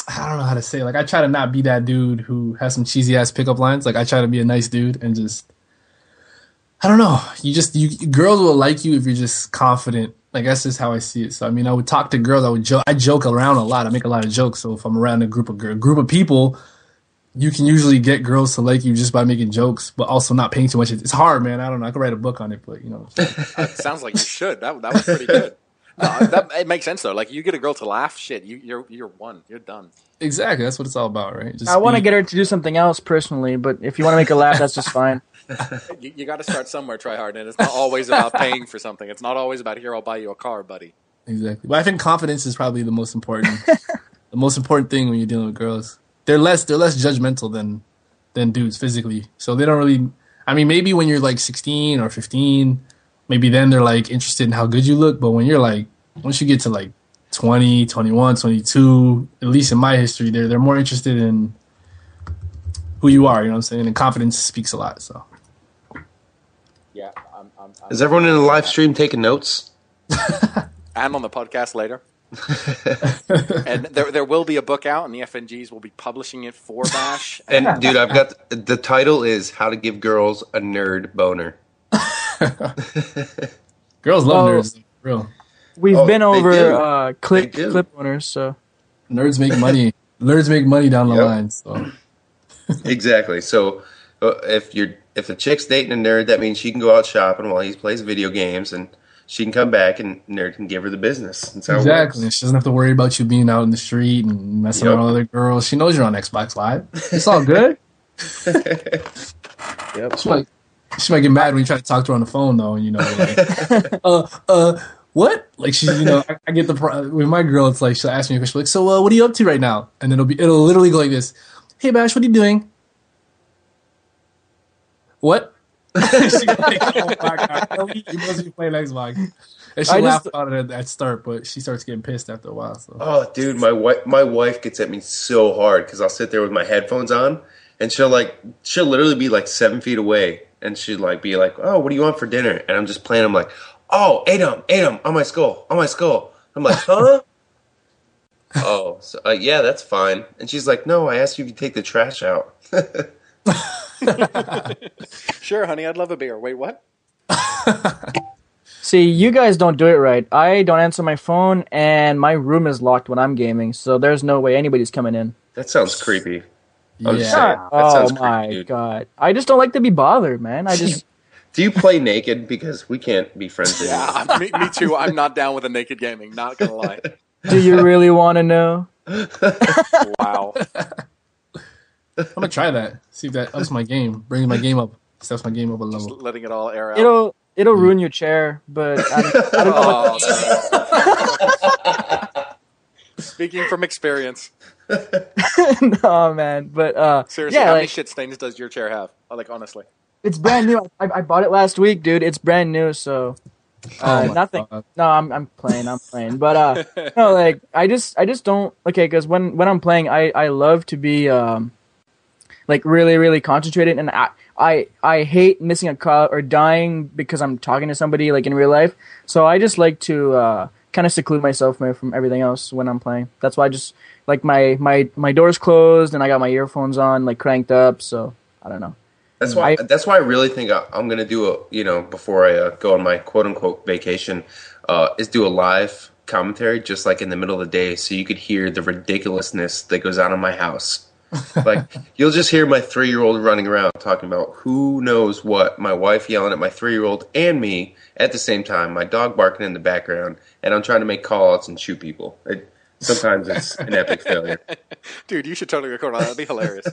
I don't know how to say it. Like, I try to not be that dude who has some cheesy ass pickup lines. Like, I try to be a nice dude and just. I don't know. Girls will like you if you're just confident. Like, that's just how I see it. So, I mean, I would talk to girls. I joke around a lot. I make a lot of jokes. So if I'm around a group of people, you can usually get girls to like you just by making jokes, but also not paying too much. It's hard, man. I don't know. I could write a book on it, but It sounds like you should. That was pretty good. No, it makes sense though. Like, you get a girl to laugh, shit, you're won. You're done. Exactly. That's what it's all about, right? I want to get her to do something else personally, but if you want to make her laugh, that's just fine. You got to start somewhere, TryHard, and it's not always about paying for something. It's not always about, here, I'll buy you a car, buddy. Exactly. But I think confidence is probably the most important, the most important thing when you're dealing with girls. They're less judgmental than dudes physically. So they don't really. I mean, maybe when you're like 16 or 15, maybe then they're like interested in how good you look. But when you're like, once you get to like 20, 21, 22, at least in my history, they're more interested in who you are. You know what I'm saying? And confidence speaks a lot. So. Yeah, Is everyone in the live stream taking notes? And on the podcast later. And there will be a book out, and the FNGs will be publishing it for Bash. And dude, I've got the title is "How to Give Girls a Nerd Boner." Girls love nerds, for real. We've been over clip owners, so nerds make money. Nerds make money down the line. So. Exactly. So if the chick's dating a nerd, that means she can go out shopping while he plays video games, and she can come back and nerd can give her the business. That's how exactly. It works. She doesn't have to worry about you being out in the street and messing around with other girls. She knows you're on Xbox Live. It's all good. Yep. She might get mad when you try to talk to her on the phone, though. And, like, what? Like, she's, I get with my girl, it's like, she'll ask me a question, like, so, what are you up to right now? And it'll literally go like this. Hey, Bash, what are you doing? What? She's like, oh my God, you must be playing Xbox. And she laughed about it at start, but she starts getting pissed after a while. So. Oh, dude, my wife gets at me so hard because I'll sit there with my headphones on, and she'll literally be like 7 feet away, and she'd like be like, "Oh, what do you want for dinner?" And I'm just playing. I'm like, "Oh, Adam, on my skull. I'm like, huh? Oh, so, yeah, that's fine. And she's like, "No, I asked you if you take the trash out." Sure, honey, I'd love a beer. Wait, what? See, you guys don't do it right. I don't answer my phone, and my room is locked when I'm gaming, so there's no way anybody's coming in. That sounds creepy. Yeah. Oh my God. I just don't like to be bothered, man. Do you play naked? Because we can't be friends anymore. Yeah, me too. I'm not down with the naked gaming, not gonna lie. Do you really want to know? Wow. I'm gonna try that. See if that ups my game. Brings my game up. Steps my game up a level. Just letting it all air out. It'll ruin your chair, but I don't know. Speaking from experience. No, man. But seriously, how many shit stains does your chair have? Like, honestly. It's brand new. I bought it last week, dude. It's brand new, so nothing. God. No, I'm playing. But no, like I just don't. Okay, because when I'm playing, I love to be like really really concentrated, and I hate missing a call or dying because I'm talking to somebody like in real life. So I just like to kind of seclude myself from everything else when I'm playing. That's why I just like my door's closed and I got my earphones on like cranked up. So I don't know. That's why I really think I'm going to do before I go on my quote unquote vacation, is do a live commentary just like in the middle of the day, so you could hear the ridiculousness that goes on in my house. Like, you'll just hear my 3-year-old running around talking about who knows what, my wife yelling at my 3-year-old and me at the same time, my dog barking in the background, and I'm trying to make call-outs and shoot people. Sometimes it's an epic failure. Dude, you should totally record on that. That'd be hilarious.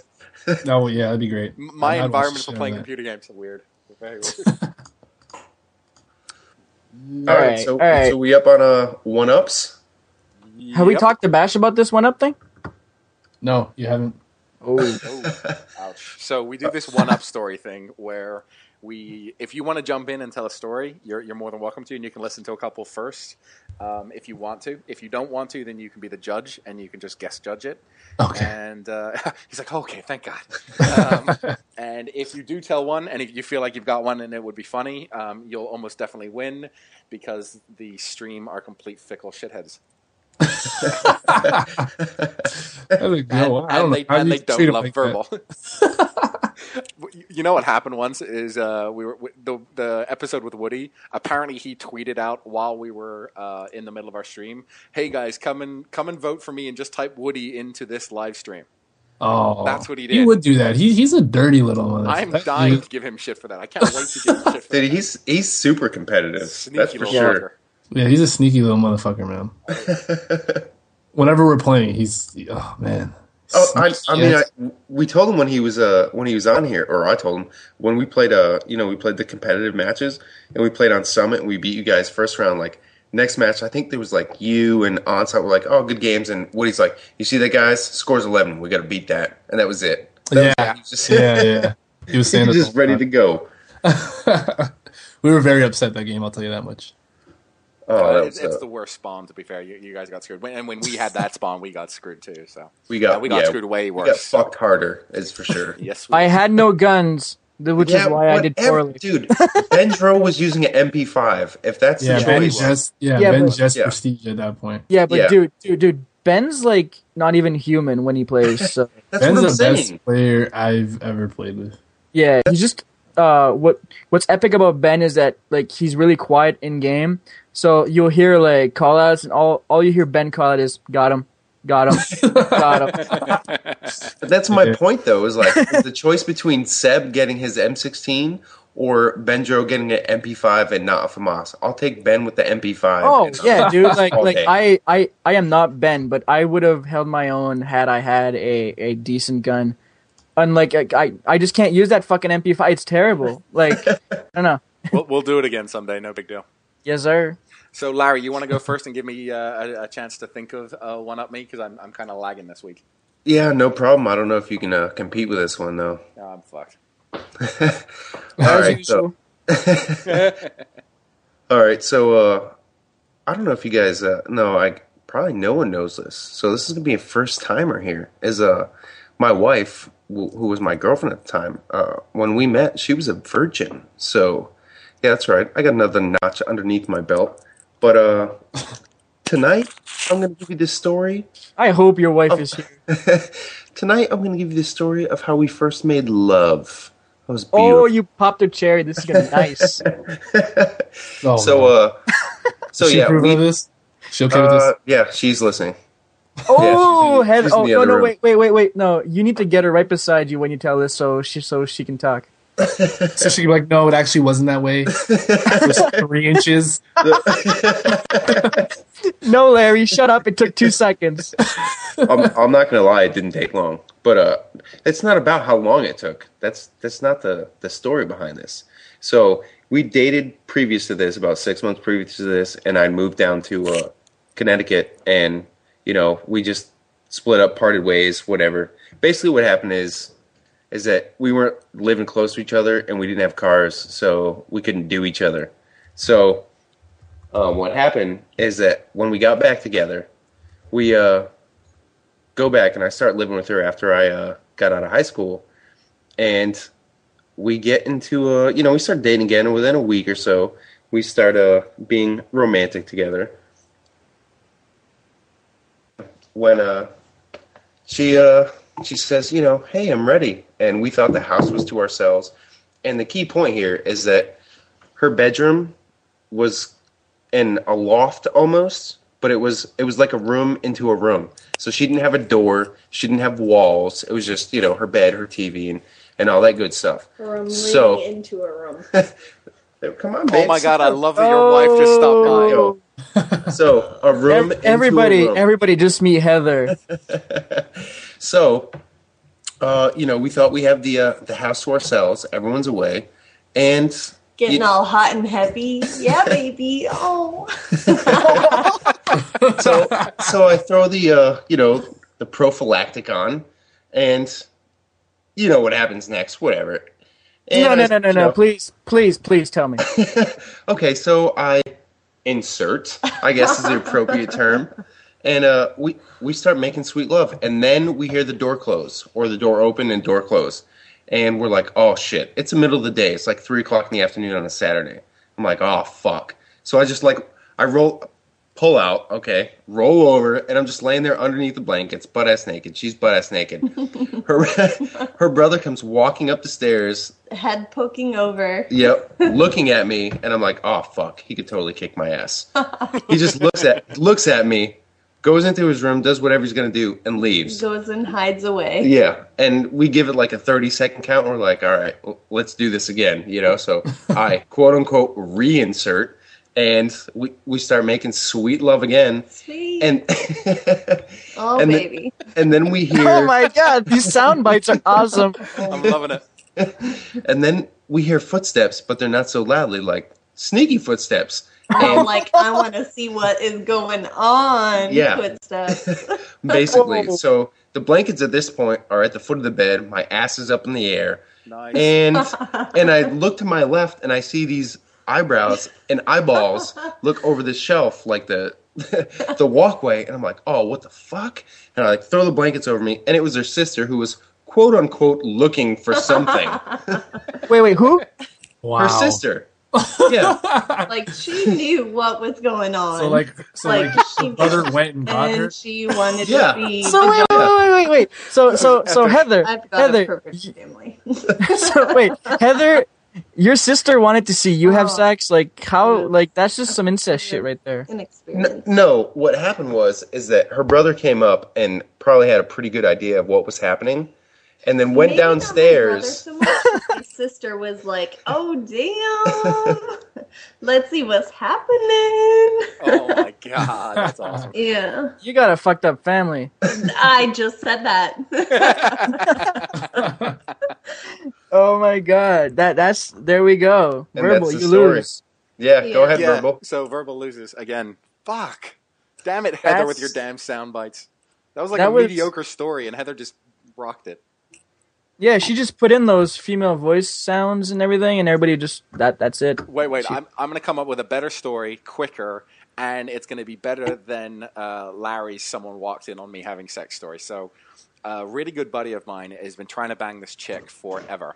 Oh, yeah, that'd be great. My environment for playing computer games is weird. Very weird. All right, so we up on 1-ups? Have we talked to Bash about this 1-up thing? No, you haven't. Oh, ouch. So we do this 1-up story thing where if you want to jump in and tell a story, you're more than welcome to, and you can listen to a couple first. if you want to. If you don't want to, then you can be the judge and you can just guest judge it. Okay. And he's like, okay, thank God. And if you do tell one, and if you feel like you've got one and it would be funny, you'll almost definitely win because the stream are complete fickle shitheads. And they don't love verbal. You know what happened once is the episode with Woody. Apparently, he tweeted out while we were in the middle of our stream, "Hey guys, come and vote for me and just type Woody into this live stream." Oh, that's what he did. He would do that. He's a dirty little one. I'm dying to give him shit for that. I can't wait to give him shit for that. Dude, he's super competitive. That's for sure. Fucker. Yeah, he's a sneaky little motherfucker, man. Whenever we're playing, oh man. We told him when he was on here, or I told him when we played we played the competitive matches and we played on Summit and we beat you guys first round. Like next match, I think there was like you and Onside were like, oh, good games, and Woody's like, you see that, guys? Scores 11. We got to beat that, and that was it. Yeah. He was saying just ready to go. We were very upset that game. I'll tell you that much. Oh, it's the worst spawn. To be fair, you guys got screwed. And when we had that spawn, we got screwed too. So we got screwed way worse. We got fucked harder, is for sure. Yes, I had no guns, which is why I did poorly. Dude, Benjro was using an MP5. If that's the choice, Ben's just prestige at that point. Yeah, but dude, Ben's like not even human when he plays. So. That's Ben's what I'm saying. Best player I've ever played with. Yeah, he's just what's epic about Ben is that like he's really quiet in game. So you'll hear like call outs and all you hear Ben call out is got him. Got him. But that's my point though, is like the choice between Seb getting his M16 or Benjro getting an MP5 and not a FAMAS. I'll take Ben with the MP5. Oh yeah, dude. Like I am not Ben, but I would have held my own had I had a decent gun. Unlike I just can't use that fucking MP5. It's terrible. Like I don't know. We'll do it again someday. No big deal. Yes, sir. So Larry, you want to go first and give me a chance to think of one up me because I'm kind of lagging this week. Yeah, no problem. I don't know if you can compete with this one though. No, I'm fucked. All right, so all right, so I don't know if you guys probably no one knows this. So this is gonna be a first timer here. Is my wife, who was my girlfriend at the time, when we met, she was a virgin. So yeah, that's right. I got another notch underneath my belt. But tonight, I'm going to give you this story. I hope your wife is here. Tonight, I'm going to give you the story of how we first made love. That was beautiful. Oh, you popped a cherry. This is going to be nice. So she approve of this? She okay with this? Yeah, she's listening. Oh, she's no, wait. No, you need to get her right beside you when you tell this so she can talk. So she can be like, no, it actually wasn't that way. It was 3 inches. No, Larry, shut up. It took 2 seconds. I'm not going to lie, it didn't take long. But it's not about how long it took. That's not the story behind this. So we dated previous to this, about 6 months previous to this, and I moved down to Connecticut, and we just split up, parted ways, whatever. Basically what happened is that we weren't living close to each other and we didn't have cars, so we couldn't do each other. So what happened is that when we got back together, we go back and I start living with her after I got out of high school. And we get into, we start dating again, and within a week or so, we start being romantic together. When she says, hey, I'm ready. And we thought the house was to ourselves. And the key point here is that her bedroom was in a loft almost, but it was like a room into a room. So she didn't have a door. She didn't have walls. It was just, her bed, her TV, and all that good stuff. A room leading into a room. Come on, babe. Oh, my God. I love that your wife just stopped by. So a room everybody, into a room. Everybody just meet Heather. So, we thought we have the house to ourselves. Everyone's away, and getting all hot and heavy. Yeah, baby. Oh. So I throw the prophylactic on, and you know what happens next. Whatever. And No. Please tell me. Okay, so I insert, I guess is the appropriate term. And we start making sweet love. And then we hear the door close, or the door open and door close. And we're like, oh, shit. It's the middle of the day. It's like 3 o'clock in the afternoon on a Saturday. I'm like, oh, fuck. So I just pull out, okay, roll over, and I'm just laying there underneath the blankets, butt-ass naked. She's butt-ass naked. Her brother comes walking up the stairs. Head poking over. Yep, looking at me, and I'm like, oh, fuck. He could totally kick my ass. He just looks at me, goes into his room, does whatever he's going to do, and leaves. Goes and hides away. Yeah, and we give it like a 30-second count, and we're like, all right, let's do this again, So I, quote-unquote, reinsert, and we start making sweet love again. Sweet. And baby. And then we hear... Oh, my God. These sound bites are awesome. I'm loving it. And then we hear footsteps, but they're not so loudly, like sneaky footsteps. I'm like, I want to see what is going on. Yeah. Footsteps. Basically. So the blankets at this point are at the foot of the bed. My ass is up in the air. Nice. And I look to my left, and I see these eyebrows and eyeballs look over the shelf, like the walkway. And I'm like, oh, what the fuck? And I throw the blankets over me. And it was her sister, who was, quote unquote, looking for something. Wait, who? Wow. Her sister. Yeah. Like, she knew what was going on. So like she the brother went and got her. and she wanted Yeah. to be. So wait. So Heather, I've got a perfect family. so wait, Heather, your sister wanted to see you have Oh. sex. Like how? Like that's just some incest shit right there. Inexperienced. No, what happened is that her brother came up and probably had a pretty good idea of what was happening, and then went Maybe not my brother downstairs. so much. My sister was like, "Oh damn, let's see what's happening." Oh my god, that's awesome. Yeah, You got a fucked up family. I just said that. Oh my god, that's there we go. And Verbal, that's the you story. lose. Yeah, go Yeah. ahead, Yeah, Verbal. so Verbal loses again. Fuck. Damn it, Heather, with your damn sound bites. That was like a mediocre story, and Heather just rocked it. Yeah, she just put in those female voice sounds and everything, and everybody just that's it. Wait, I'm gonna come up with a better story, quicker, and it's gonna be better than Larry's "someone walked in on me having sex" story. So, a really good buddy of mine has been trying to bang this chick forever.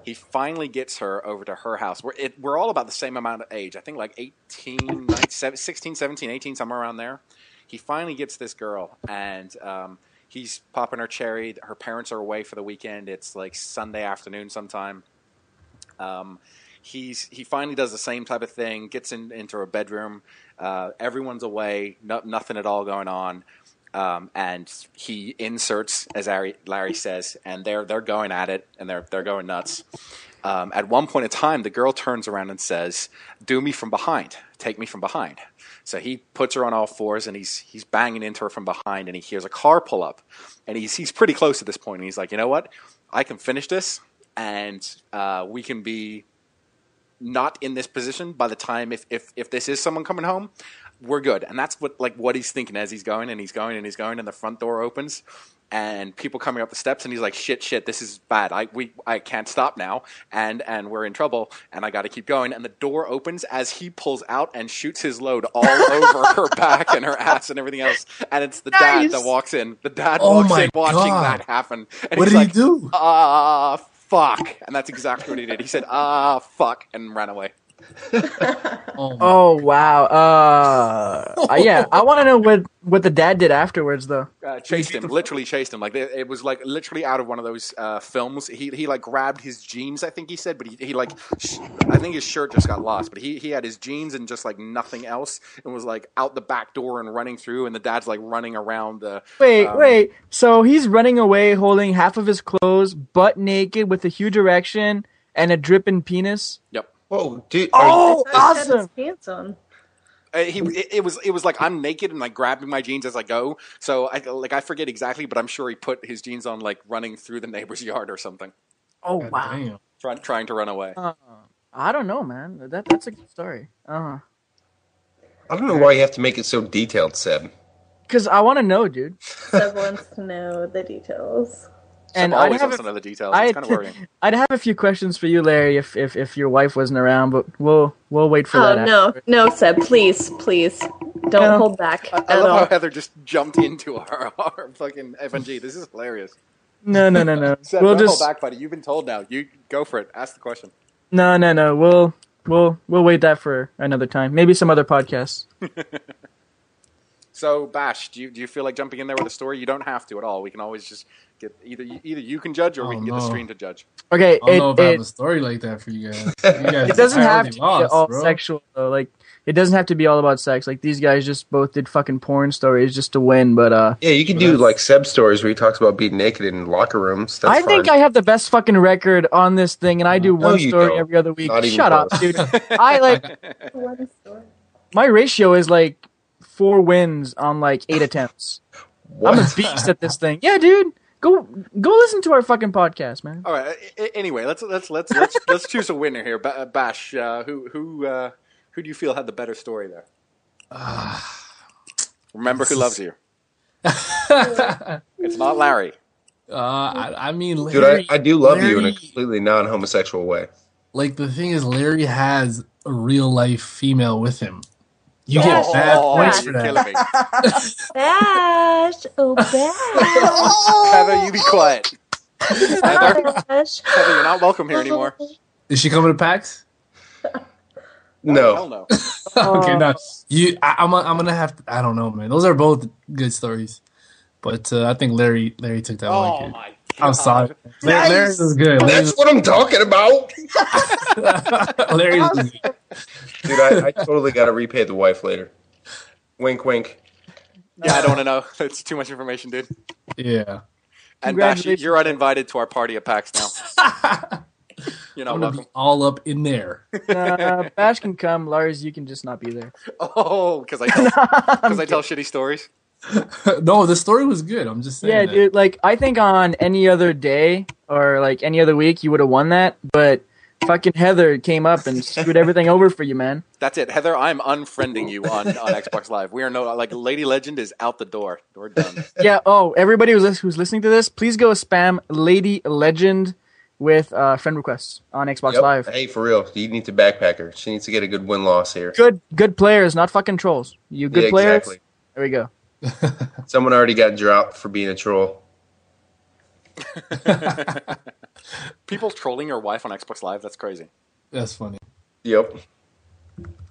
He finally gets her over to her house. We're all about the same amount of age. I think like 18, 16, 17, 18, somewhere around there. He finally gets this girl, and he's popping her cherry. Her parents are away for the weekend. It's like Sunday afternoon sometime. He finally does the same type of thing, gets into her bedroom. Everyone's away, nothing at all going on. And he inserts, as Larry says, and they're going at it, and they're going nuts. At one point in time, the girl turns around and says, "Do me from behind. Take me from behind." So he puts her on all fours, and he's banging into her from behind, and he hears a car pull up, and he's pretty close at this point, and he's like, you know what? I can finish this, and we can be not in this position by the time if this is someone coming home. We're good. And that's what he's thinking as he's going, and the front door opens, and people coming up the steps, and he's like, shit, this is bad. I can't stop now, and we're in trouble, and I got to keep going. And the door opens as he pulls out and shoots his load all over her back and her ass and everything else. And it's the dad that walks in. The dad walks in watching that happen. And what he's did like, he do? Fuck. And that's exactly what he did. He said, fuck, and ran away. Oh wow. Yeah, I want to know what the dad did afterwards though. Literally chased him. Like it was like literally out of one of those films. He like grabbed his jeans, I think he said, but he like I think his shirt just got lost, but he had his jeans and just like nothing else, and was like out the back door and running through, and the dad's like running around the Wait, so he's running away holding half of his clothes, butt naked, with a huge erection and a dripping penis? Yep. Whoa, dude. Oh, He had his awesome. pants on. It was like I'm naked and like grabbing my jeans as I go. So I forget exactly, but I'm sure he put his jeans on like running through the neighbor's yard or something. Oh God wow. damn. Trying to run away. I don't know, man. That's a good story. I don't know why you have to make it so detailed, Seb. Because I want to know, dude. Seb wants to know the details. And Seb always wants to know the details. It's kind of worrying. I'd have a few questions for you, Larry, if your wife wasn't around, but we'll wait for that. No, Seb, please, don't hold back. I love how Heather just jumped into our fucking FNG. This is hilarious. No. Seb, We'll don't just hold back, buddy. You've been told now. You go for it. Ask the question. no. We'll wait that for another time. Maybe some other podcasts. So, Bash, do you feel like jumping in there with a story? You don't have to at all. We can always just get either you can judge or we can get the stream to judge. Okay, I don't know if I have a story like that for you guys. It doesn't have to be all bro. sexual though. Like it doesn't have to be all about sex. Like these guys just both did fucking porn stories just to win. But yeah, you can do like Seb stories where he talks about being naked in locker rooms. That's I think I have the best fucking record on this thing, and I do one story every other week. Shut up, dude. I like my ratio is like 4 wins on like 8 attempts. What? I'm a beast at this thing. Yeah, dude. Go listen to our fucking podcast, man. All right. Anyway, let's choose a winner here. Bash, who do you feel had the better story there? Remember who loves you. It's not Larry. I mean, Larry, dude, I do love you in a completely non-homosexual way. Like the thing is, Larry has a real life female with him. You get bad points for that. Bash, Bash. Heather, you be quiet. Heather, you're not welcome here anymore. Is she coming to PAX? No. Hell no. Okay, no. I'm gonna have to. I don't know, man. Those are both good stories, but I think Larry took that one. Oh my God. I'm sorry. Larry was good. That's what I'm talking about. Larry was good. Dude, I totally got to repay the wife later. Wink, wink. Yeah, I don't want to know. That's too much information, dude. Yeah. And Bash, you're uninvited to our party at PAX now. You're not welcome. Be all up in there. Bash can come. Lars, you can just not be there. Oh, because I tell shitty stories. No, the story was good. I'm just saying. Yeah, that. dude. Like I think on any other day or like any other week, you would have won that, but. Fucking Heather came up and screwed everything over for you, man. That's it. Heather, I'm unfriending you on Xbox Live. We are Lady Legend is out the door. We're done. Yeah, everybody who's listening to this, please go spam Lady Legend with friend requests on Xbox Live. Hey, for real, you need to backpack her. She needs to get a good win-loss here. Good players, not fucking trolls. You good players? Exactly. There we go. Someone already got dropped for being a troll. People trolling your wife on Xbox Live, that's crazy. That's funny. Yep.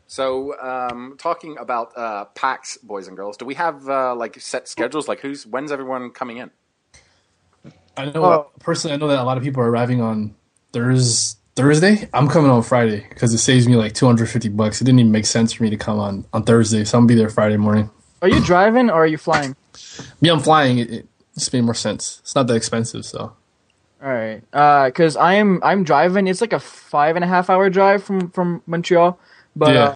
So, talking about PAX, boys and girls, do we have set schedules? Like, when's everyone coming in? I know personally. I know that a lot of people are arriving on Thursday. I'm coming on Friday because it saves me like $250. It didn't even make sense for me to come on Thursday, so I'm gonna be there Friday morning. Are you driving or are you flying? Yeah, I'm flying. It just made more sense. It's not that expensive, so. All right, because I'm driving. It's like a 5.5 hour drive from Montreal, but yeah.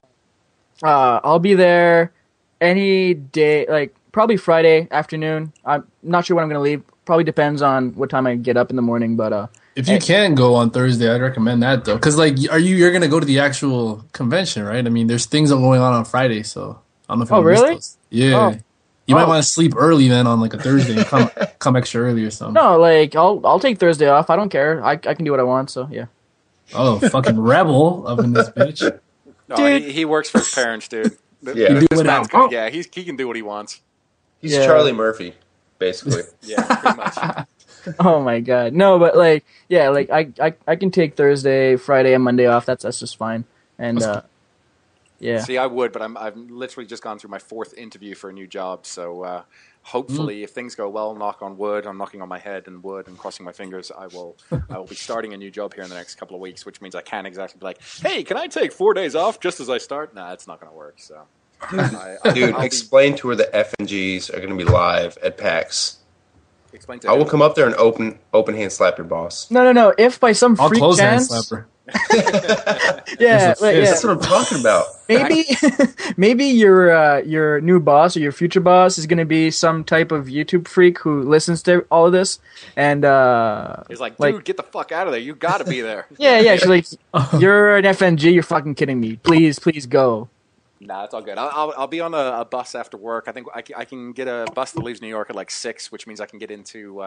I'll be there any day, like probably Friday afternoon. I'm not sure when I'm gonna leave. Probably depends on what time I get up in the morning. But if you can go on Thursday, I'd recommend that though, because like, you're gonna go to the actual convention, right? I mean, there's things going on Friday, so I don't know if you really? Those. Yeah. You might want to sleep early then on like a Thursday and come extra early or something. No, like I'll take Thursday off. I don't care. I can do what I want. So yeah. Oh, fucking rebel up in this bitch. No, dude. He works for his parents, dude. Yeah, he can do what he wants. He's Charlie Murphy, basically. Yeah, pretty much. Oh my god, no, but like I can take Thursday, Friday, and Monday off. That's just fine. And yeah. See, I would, but I've literally just gone through my 4th interview for a new job. So hopefully, if things go well, knock on wood, I'm knocking on my head and wood and crossing my fingers. I will be starting a new job here in the next couple of weeks, which means I can't exactly be like, hey, can I take 4 days off just as I start? Nah, it's not going to work. So, dude, explain to her that FNGs are going to be live at PAX. Explain to I will come up there and open hand slap your boss. No. If by some freak chance, hand slapper. Yeah, that's what I'm talking about. Maybe your new boss or your future boss is going to be some type of YouTube freak who listens to all of this, and he's like, dude, get the fuck out of there! You got to be there. Yeah. She's like, you're an FNG. You're fucking kidding me. Please go. Nah, it's all good. I'll be on a bus after work. I think I can get a bus that leaves New York at like 6, which means I can get into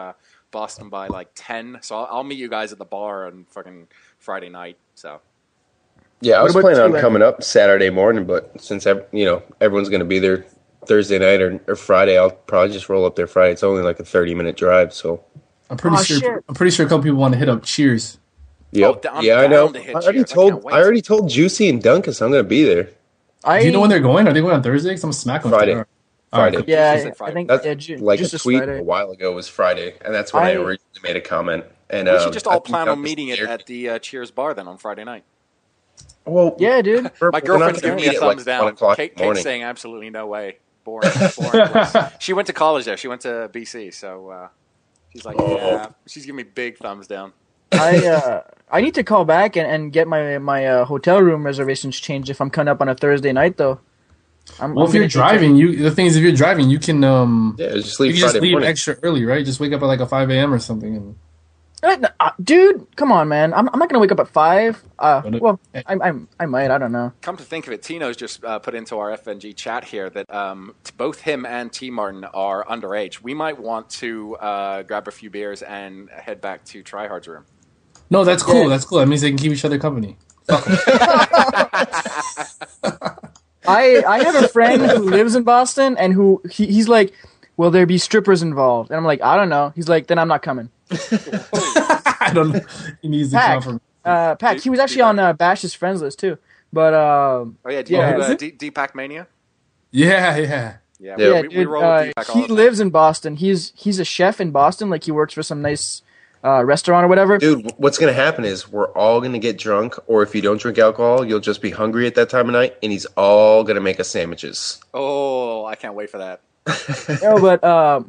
Boston by like 10. So I'll meet you guys at the bar on fucking Friday night. So Yeah, I was What about planning on you, coming up Saturday morning, but since everyone's going to be there Thursday night or Friday, I'll probably just roll up there Friday. It's only like a 30-minute drive, so. I'm pretty sure. shit. I'm pretty sure a couple people want to hit up Cheers. Yep. I'm Yeah, I know. down to hit I already Cheers. I can't wait. already told Juicy and Dunkus I'm going to be there. Do you know when they're going? Are they going on Thursday? Because I'm smacking with Friday. them. Friday. Alright, Yeah, Just said Friday. I think That's like just a this tweet Friday. a while ago was Friday, and that's when I originally made a comment. And We should just I all think plan on Dunkus meeting it dared at the Cheers bar then on Friday night. Well, Yeah, dude. we're My not girlfriend's gonna giving me a meet at, thumbs like, down. 1 o'clock in the Kate's morning. saying absolutely no way. Boring. Place. She went to college there. She went to BC, so she's like, yeah. She's giving me big thumbs down. I need to call back and get my hotel room reservations changed if I'm coming up on a Thursday night though. Well, if you're driving, the thing is, if you're driving, you can Yeah, just you leave can just Friday leave morning. extra early, right? Just wake up at like a 5 a.m. or something. And Dude, come on, man. I'm not gonna wake up at 5. Well, it- I might. I don't know. Come to think of it, Tino's just put into our FNG chat here that both him and T Martin are underage. We might want to grab a few beers and head back to TryHard's room. no, that's cool. Yeah. That's cool. That means they can keep each other company. I have a friend who lives in Boston and who he's like, will there be strippers involved? And I'm like, I don't know. He's like, then I'm not coming. I don't know. He needs to Pack. confirm. Pack. He was actually on Bash's friends list too. But Oh yeah, do you Yeah. know Deepak Mania? Yeah. Yeah, Yeah, we dude, roll with Deepak all he the time. lives in Boston. He's a chef in Boston. Like he works for some nice restaurant or whatever. Dude, what's going to happen is we're all going to get drunk, or if you don't drink alcohol, you'll just be hungry at that time of night, and he's all going to make us sandwiches. Oh, I can't wait for that. No, but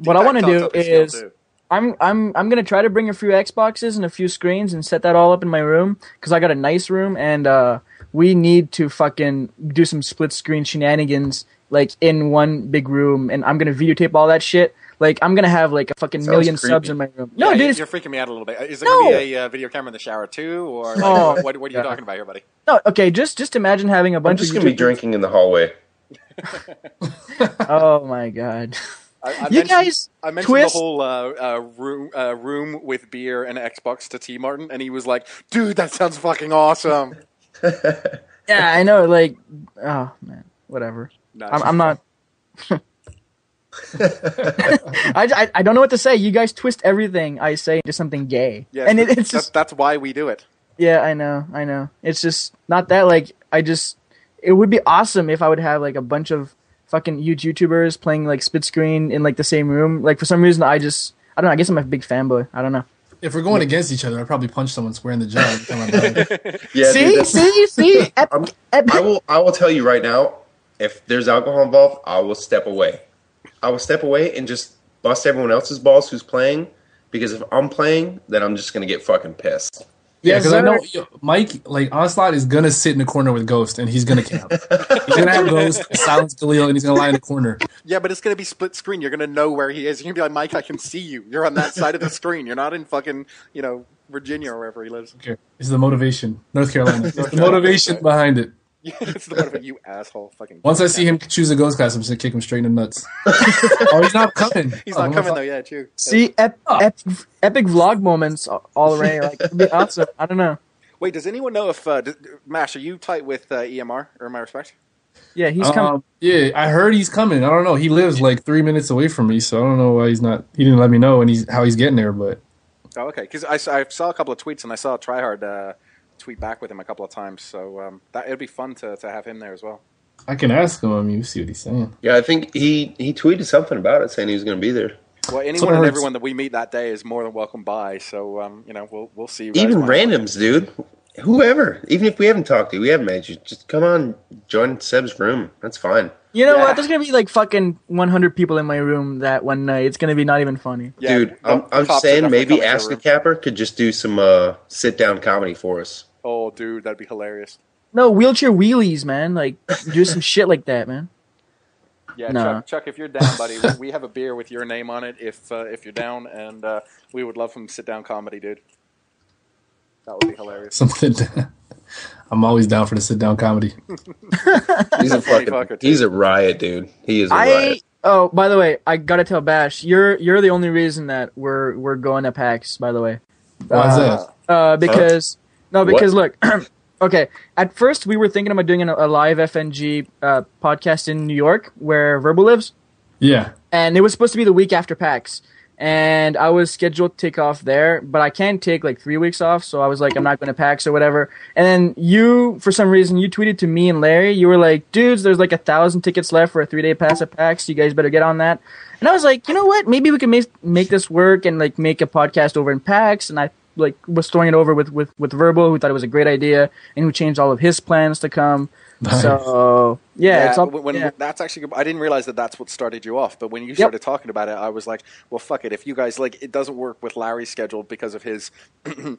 what I Deepak want to talks do up his skill, is too. I'm gonna try to bring a few Xboxes and a few screens and set that all up in my room because I got a nice room and we need to fucking do some split screen shenanigans like in one big room and I'm gonna videotape all that shit. Like I'm gonna have like a fucking Sounds million creepy. subs in my room. No, Yeah, dude, it's, you're freaking me out a little bit. Is there No. going to be a video camera in the shower too, or like, Oh, what are you God. talking about here, buddy? no. Okay, just imagine having a I'm bunch just of going to be YouTubers- drinking in the hallway. Oh my god. I You mentioned, guys I mentioned twist- the whole room with beer and Xbox to T Martin, and he was like, "Dude, that sounds fucking awesome." Yeah, I know. Like, oh man, whatever. No, I'm not. I don't know what to say. You guys twist everything I say into something gay, Yes, and but it's just that's why we do it. yeah. I know. It's just not that. Like, it would be awesome if I would have like a bunch of fucking huge YouTubers playing like split screen in like the same room. Like for some reason, I don't know. I guess I'm a big fanboy. I don't know. If we're going against each other, I'd probably punch someone square in the jaw. every time I'm done. Yeah, see, dude, that's- see. I will tell you right now, if there's alcohol involved, I will step away. I will step away and just bust everyone else's balls who's playing, because if I'm playing, then I'm just going to get fucking pissed. Yeah, Yes, because I sir. know Mike, like Onslaught, is gonna sit in the corner with Ghost, and he's gonna camp. He's gonna have Ghost silence Khalil, and he's gonna lie in the corner. Yeah, but it's gonna be split screen. You're gonna know where he is. You're gonna be like, Mike, I can see you. You're on that side of the screen. You're not in fucking, Virginia or wherever he lives. Okay, this is the motivation, North Carolina. It's the motivation behind it. It's the one of you asshole. Fucking. Once I see him choose a Ghost class, I'm just gonna kick him straight in the nuts. Oh, he's not coming. He's Oh, not coming though. Yeah, true. See, epic vlog moments all around. Like, it'd be awesome. I don't know. Wait, does anyone know if Mash? Are you tight with EMR or my respect? Yeah, he's coming. Yeah, I heard he's coming. I don't know. He lives like 3 minutes away from me, so I don't know why he's not. He didn't let me know, and how he's getting there. But Oh, okay. Because I saw a couple of tweets and I saw TryHard tweet back with him a couple of times. So it'd be fun to have him there as well. I can ask him. I mean, see what he's saying. Yeah, I think he tweeted something about it, saying he was going to be there. Well, anyone Someone and heard- everyone that we meet that day is more than welcome by. So we'll see you guys. Even when- randoms, dude. Whoever. Even if we haven't talked to you, we haven't met you. Just come on, join Seb's room. That's fine. You know Yeah. what? There's gonna be like fucking 100 people in my room that one night. It's gonna be not even funny. Yeah, Dude, I'm cops are saying definitely maybe coming to Ask your a room. Capper could just do some sit-down comedy for us. Oh, dude, that'd be hilarious. No, wheelchair wheelies, man. Like, do some shit like that, man. Yeah, No. Chuck, if you're down, buddy, we have a beer with your name on it. If you're down, and we would love some sit down comedy, dude. That would be hilarious. Something. I'm always down for the sit down comedy. He's a riot, dude. He is a riot. Oh, by the way, I gotta tell Bash, you're the only reason that we're going to PAX. By the way, Why is that? because look, okay. At first, we were thinking about doing a live FNG podcast in New York, where Verbal lives. Yeah. And it was supposed to be the week after PAX. And I was scheduled to take off there, but I can't take like 3 weeks off, so I was like, I'm not going to PAX or whatever. And then you, for some reason, you tweeted to me and Larry, you were like, dudes, there's like 1,000 tickets left for a 3-day pass at PAX, you guys better get on that. And I was like, you know what, maybe we can make this work and like make a podcast over in PAX. And I like was throwing it over with Verbal, who thought it was a great idea, and who changed all of his plans to come. Nice. So it's all, that's actually. I didn't realize that that's what started you off. But when you started talking about it, I was like, "Well, fuck it. If you guys like, it doesn't work with Larry's schedule because of his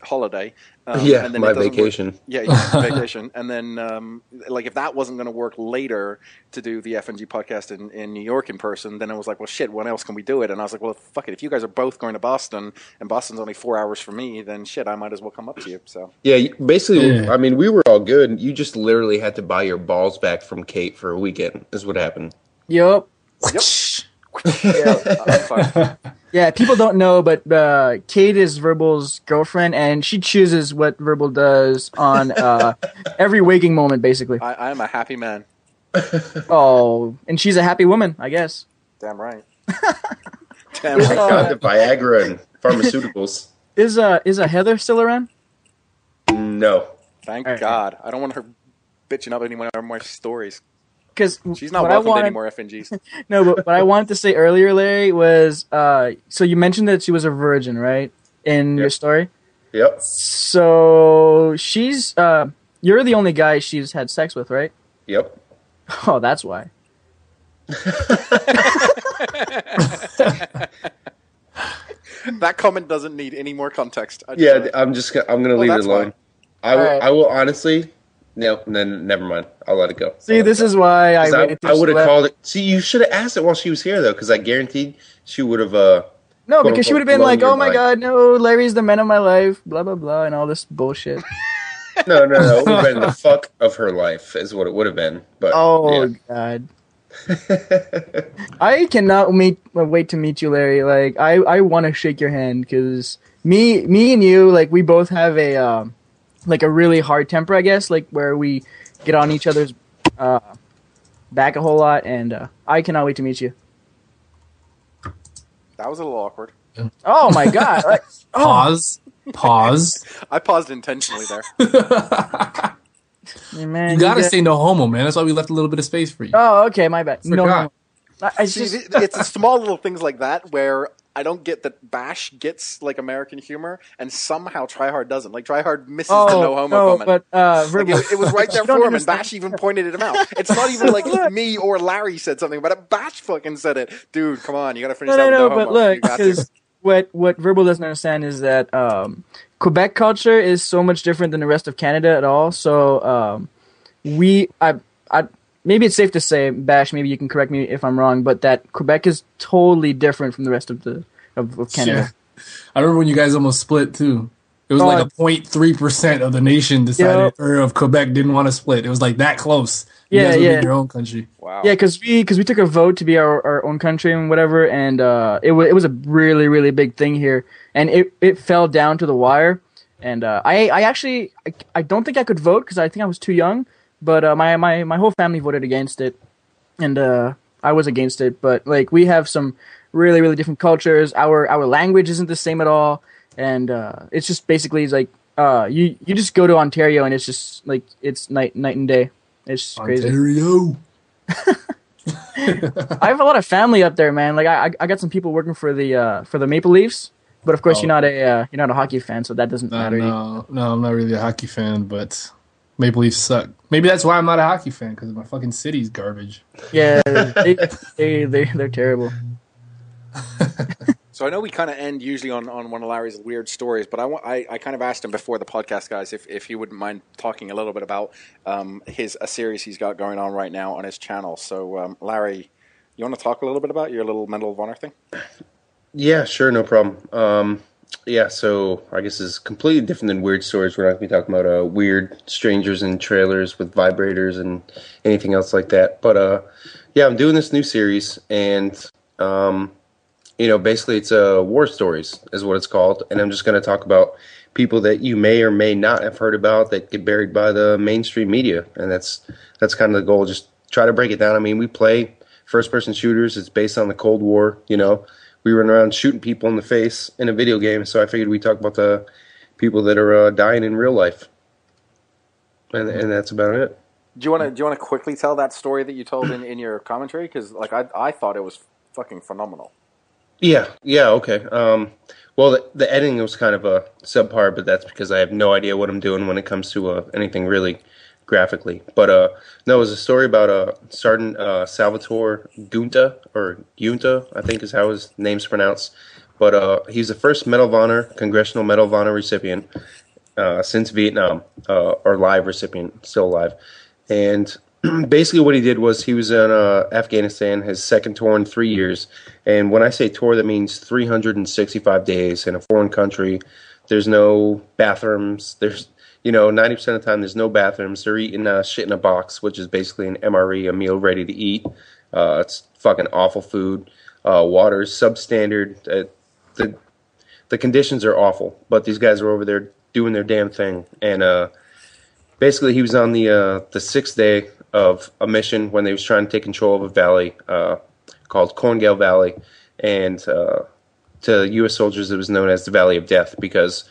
holiday. And then my vacation. Vacation. And then like if that wasn't going to work later to do the FNG podcast in New York in person, then I was like, well, shit. When else can we do it? And I was like, well, fuck it. If you guys are both going to Boston and Boston's only 4 hours from me, then shit, I might as well come up to you. So basically, I mean, we were all good. You just literally had to buy your balls back from Kate for a weekend is what happened. Yep. Yeah, people don't know, but Kate is Verbal's girlfriend, and she chooses what Verbal does on every waking moment, basically. I am a happy man. Oh, and she's a happy woman, I guess. Damn right. Damn right. God, the Viagra and pharmaceuticals. Is Heather still around? No. Thank God. I don't want her bitching up any more of my stories. Because she's not welcome to any more FNGs. No, but what I wanted to say earlier, Larry, was so you mentioned that she was a virgin, right? In your story? Yep. So she's you're the only guy she's had sex with, right? Yep. Oh, that's why. That comment doesn't need any more context. I'm going to leave it alone. I will honestly. No, then never mind. I'll let it go. See, this is why I waited. I would have called it. See, you should have asked it while she was here, though, because I guaranteed she would have. No, because she would have been like, "Oh my God, no, Larry's the man of my life," blah blah blah, and all this bullshit. No. It would have been the fuck of her life, is what it would have been. But God. I cannot wait to meet you, Larry. Like, I want to shake your hand because me and you, like, we both have a really hard temper, I guess, like where we get on each other's back a whole lot, and I cannot wait to meet you. That was a little awkward. Oh my God! Pause. I paused intentionally there. Man, you gotta say no homo, man. That's why we left a little bit of space for you. Oh, okay, my bad. No homo. It's small little things like that where I don't get that Bash gets like American humor, and somehow TryHard doesn't. Like TryHard misses the no homo comment. But it was right there for him, and Bash even pointed it out. It's not even like me or Larry said something, but Bash fucking said it. Dude, come on, you got to finish that with no homo. But look, because what Verbal doesn't understand is that Quebec culture is so much different than the rest of Canada at all. So maybe it's safe to say, Bash, maybe you can correct me if I'm wrong, but that Quebec is totally different from the rest of Canada. Yeah. I remember when you guys almost split too. It was like a 0.3% of the nation decided, or of Quebec didn't want to split. It was like that close. You guys would be your own country. Wow. Yeah, because we took a vote to be our own country and whatever, and it was a really, really big thing here, and it fell down to the wire. And I actually don't think I could vote because I think I was too young. But my whole family voted against it, and I was against it. But like we have some really, really different cultures. Our language isn't the same at all, and it's just basically like you just go to Ontario and it's just like it's night and day. It's just crazy. Ontario. I have a lot of family up there, man. Like I got some people working for the Maple Leafs, but of course you're not a hockey fan, so that doesn't matter. No, I'm not really a hockey fan, but Maple Leafs suck. Maybe that's why I'm not a hockey fan, because my fucking city's garbage. Yeah, they're terrible. So I know we kind of end usually on one of Larry's weird stories, but I kind of asked him before the podcast, guys, if he wouldn't mind talking a little bit about a series he's got going on right now on his channel. So Larry, you want to talk a little bit about your little Medal of Honor thing? Yeah, sure, no problem. Yeah, so I guess it's completely different than weird stories. We're not going to be talking about weird strangers in trailers with vibrators and anything else like that. But yeah, I'm doing this new series, and basically it's war stories is what it's called, and I'm just going to talk about people that you may or may not have heard about that get buried by the mainstream media, and that's kind of the goal. Just try to break it down. I mean, we play first-person shooters. It's based on the Cold War, We run around shooting people in the face in a video game, so I figured we'd talk about the people that are dying in real life, and that's about it. Do you want to quickly tell that story that you told in your commentary? Because I thought it was fucking phenomenal. Yeah, okay. Well, the editing was kind of a subpar, but that's because I have no idea what I'm doing when it comes to anything really graphically. But no, it was a story about Sergeant Salvatore Gunta, or Gunta, I think is how his name's pronounced. But he's the first Medal of Honor, Congressional Medal of Honor recipient since Vietnam, or live recipient, still alive. And basically what he did was he was in Afghanistan, his second tour in 3 years. And when I say tour, that means 365 days in a foreign country. There's no bathrooms. There's 90% of the time, there's no bathrooms. They're eating shit in a box, which is basically an MRE, a meal ready to eat. It's fucking awful food. Water's substandard. The conditions are awful, but these guys are over there doing their damn thing. And basically, he was on the sixth day of a mission when they was trying to take control of a valley called Corngale Valley, and to U.S. soldiers, it was known as the Valley of Death because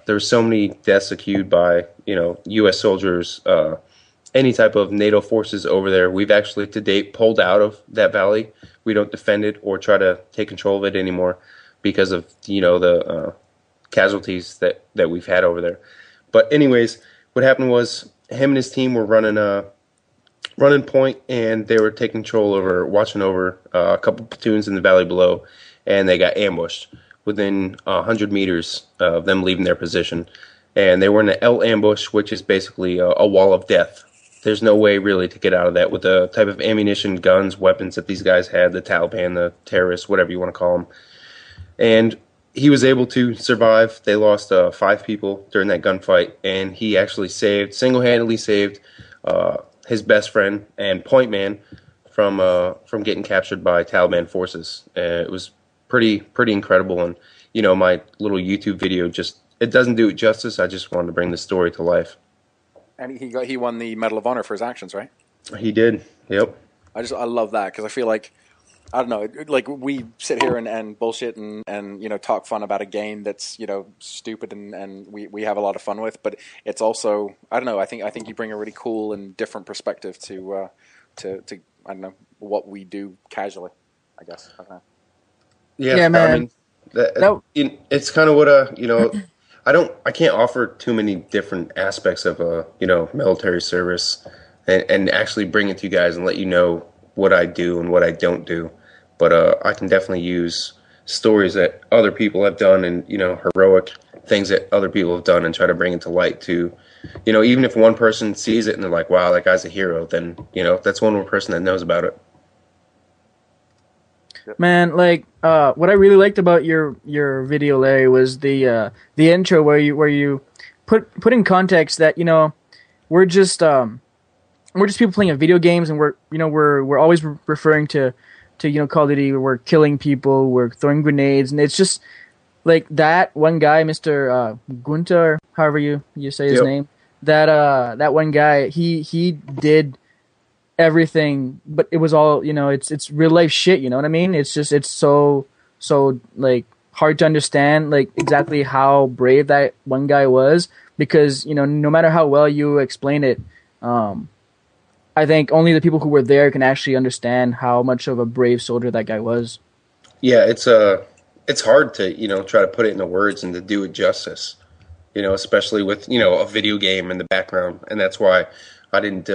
there were so many deaths accrued by U.S. soldiers, any type of NATO forces over there. We've actually to date pulled out of that valley. We don't defend it or try to take control of it anymore because of the casualties that we've had over there. But anyways, what happened was him and his team were running point, and they were taking control over, watching over a couple platoons in the valley below, and they got ambushed within 100 meters of them leaving their position. And they were in an L ambush, which is basically a wall of death. There's no way really to get out of that with the type of ammunition, guns, weapons that these guys had, the Taliban, the terrorists, whatever you want to call them. And he was able to survive. They lost 5 people during that gunfight, and he actually single-handedly saved his best friend and point man from getting captured by Taliban forces. It was pretty incredible, and my little YouTube video it doesn't do it justice. I just wanted to bring the story to life. And he won the Medal of Honor for his actions, right? He did. Yep. I love that because I feel like, I don't know, like we sit here and bullshit and talk fun about a game that's stupid and we have a lot of fun with, but it's also, I don't know, I think you bring a really cool and different perspective to I don't know, what we do casually, I guess. I don't know. Yeah, man. I mean, it's kind of what I can't offer too many different aspects of military service and actually bring it to you guys and let you know what I do and what I don't do. But I can definitely use stories that other people have done and, heroic things that other people have done and try to bring it to light to, even if one person sees it and they're like, wow, that guy's a hero, then, that's one more person that knows about it. Man, like what I really liked about your video, Larry, was the intro where you put in context that we're just people playing video games, and we're always referring to Call of Duty. We're killing people, we're throwing grenades, and it's just like that one guy, Mr. Gunter, or however you say his name. That one guy, he did everything, but it was all it's real life shit, you know what I mean? It's so like hard to understand like exactly how brave that one guy was, because no matter how well you explain it, I think only the people who were there can actually understand how much of a brave soldier that guy was. Yeah, it's hard to try to put it into words and to do it justice, especially with a video game in the background, and that's why I didn't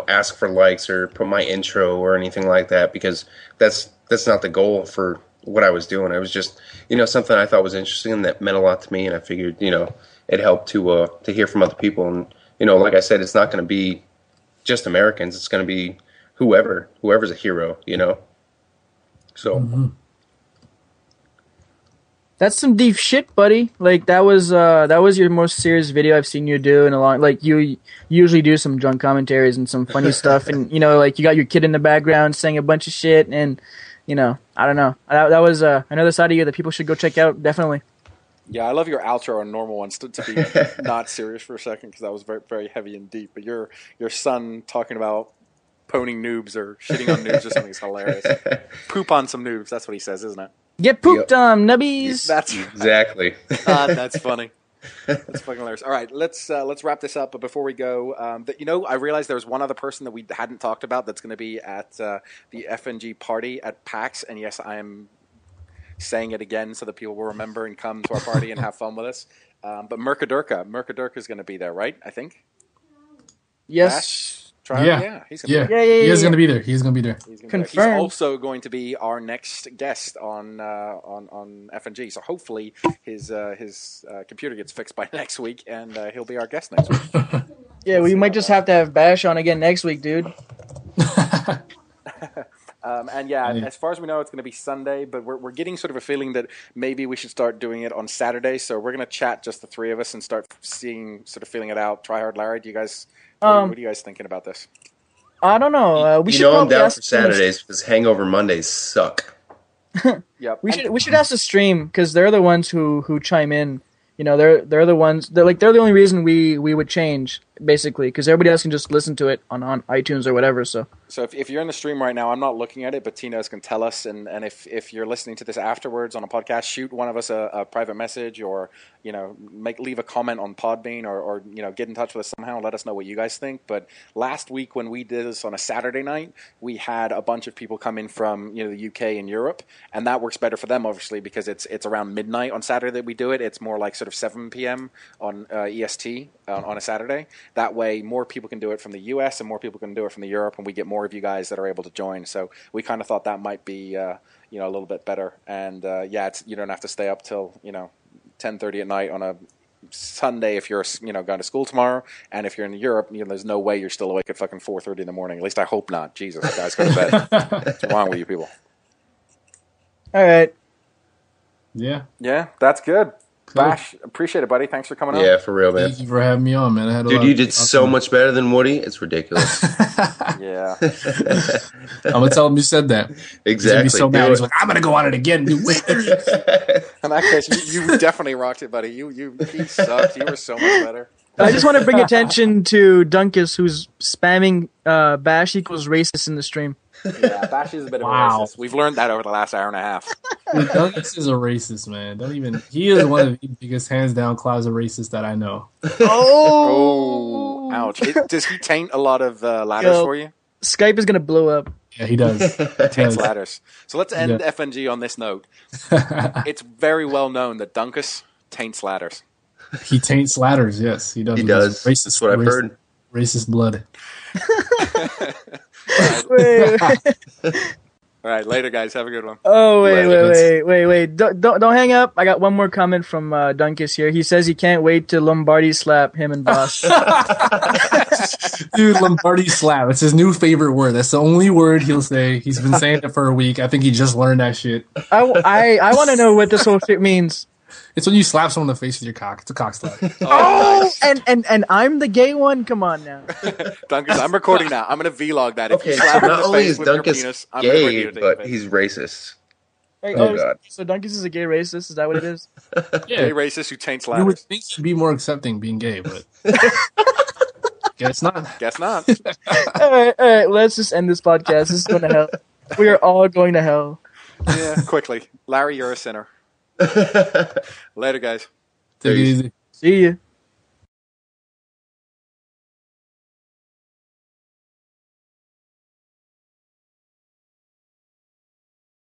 ask for likes or put my intro or anything like that, because that's not the goal for what I was doing. It was just, something I thought was interesting and that meant a lot to me, and I figured, it helped to hear from other people. And, like I said, it's not going to be just Americans. It's going to be whoever's a hero, So. Mm-hmm. That's some deep shit, buddy. Like that was your most serious video I've seen you do in a long. Like you usually do some drunk commentaries and some funny stuff, and like you got your kid in the background saying a bunch of shit, and I don't know. That was another side of you that people should go check out. Definitely. Yeah, I love your outro and normal ones to be not serious for a second because that was very, very heavy and deep. But your son talking about poning noobs or shitting on noobs or something is hilarious. Poop on some noobs. That's what he says, isn't it? Get pooped on, nubbies. That's Exactly. that's funny. That's fucking hilarious. All right, let's wrap this up. But before we go, I realized there was one other person that we hadn't talked about that's going to be at the FNG party at PAX. And yes, I am saying it again so that people will remember and come to our party and have fun with us. But Mercadurka is going to be there, right? I think. Yes. TryHard? He's gonna be there. He is going to be there. He's going to be there. Confirmed. He's also going to be our next guest on FNG. So hopefully his computer gets fixed by next week, and he'll be our guest next week. Yeah, we might just have to have Bash on again next week, dude. As far as we know, it's going to be Sunday, but we're getting sort of a feeling that maybe we should start doing it on Saturday. So we're going to chat, just the three of us, and start feeling it out. TryHard, Larry, do you guys? What are you guys thinking about this? I don't know. We should. I'm down for Saturdays because Hangover Mondays suck. Yep. We should ask the stream because they're the ones who chime in. They're the ones. They're the only reason we would change basically because everybody else can just listen to it on iTunes or whatever. So if you're in the stream right now, I'm not looking at it, but Tino's can tell us. And if you're listening to this afterwards on a podcast, shoot one of us a private message or leave a comment on Podbean or get in touch with us somehow and let us know what you guys think. But last week when we did this on a Saturday night, we had a bunch of people come in from the UK and Europe, and that works better for them obviously because it's around midnight on Saturday that we do it. It's more like sort of 7 p.m. on EST on a Saturday. That way, more people can do it from the U.S. and more people can do it from the Europe, and we get more of you guys that are able to join. So we kind of thought that might be a little bit better. And you don't have to stay up till 10:30 at night on a Sunday if you're going to school tomorrow. And if you're in Europe, there's no way you're still awake at fucking 4:30 in the morning. At least I hope not. Jesus, guys, go to bed. What's wrong with you people? All right. Yeah, that's good. Bash, appreciate it, buddy. Thanks for coming on. Yeah, for real, man. Thank you for having me on, man. Dude, you did so much better than Woody. It's ridiculous. Yeah. I'm going to tell him you said that. Exactly. He's going to be so mad. He's like, I'm going to go on it again. Dude, wait. In that case, you definitely rocked it, buddy. He sucked. You were so much better. I just want to bring attention to Dunkus, who's spamming Bash equals racist in the stream. Yeah, Bash is a bit of a racist. We've learned that over the last hour and a half. Dunkus is a racist, man. He is one of the biggest, hands down, closet racists that I know. Oh, ouch. Does he taint a lot of ladders for you? Skype is going to blow up. Yeah, he does. Taints ladders. So let's end FNG on this note. It's very well known that Dunkus taints ladders. He taints ladders, yes. He does. He does. Racist, That's what I've heard. Racist blood. Wait. All right, later, guys. Have a good one. Oh, wait. Don't hang up. I got one more comment from Dunkus here. He says he can't wait to Lombardi slap him and Boss. Dude, Lombardi slap. It's his new favorite word. That's the only word he'll say. He's been saying it for a week. I think he just learned that shit. I want to know what this whole shit means. It's when you slap someone in the face with your cock. It's a cock slap. Oh, nice. and I'm the gay one? Come on now. Dunkus, I'm recording now. I'm going to vlog that. Okay, so not only is Dunkus gay, but he's racist. Hey, God. So Dunkus is a gay racist? Is that what it is? Yeah. Gay racist who taints You would ladders. think he'd be more accepting being gay, but guess not. Guess not. All right. Let's just end this podcast. This is going to hell. We are all going to hell. Yeah, quickly. Larry, you're a sinner. Later, guys. Take it easy. See ya.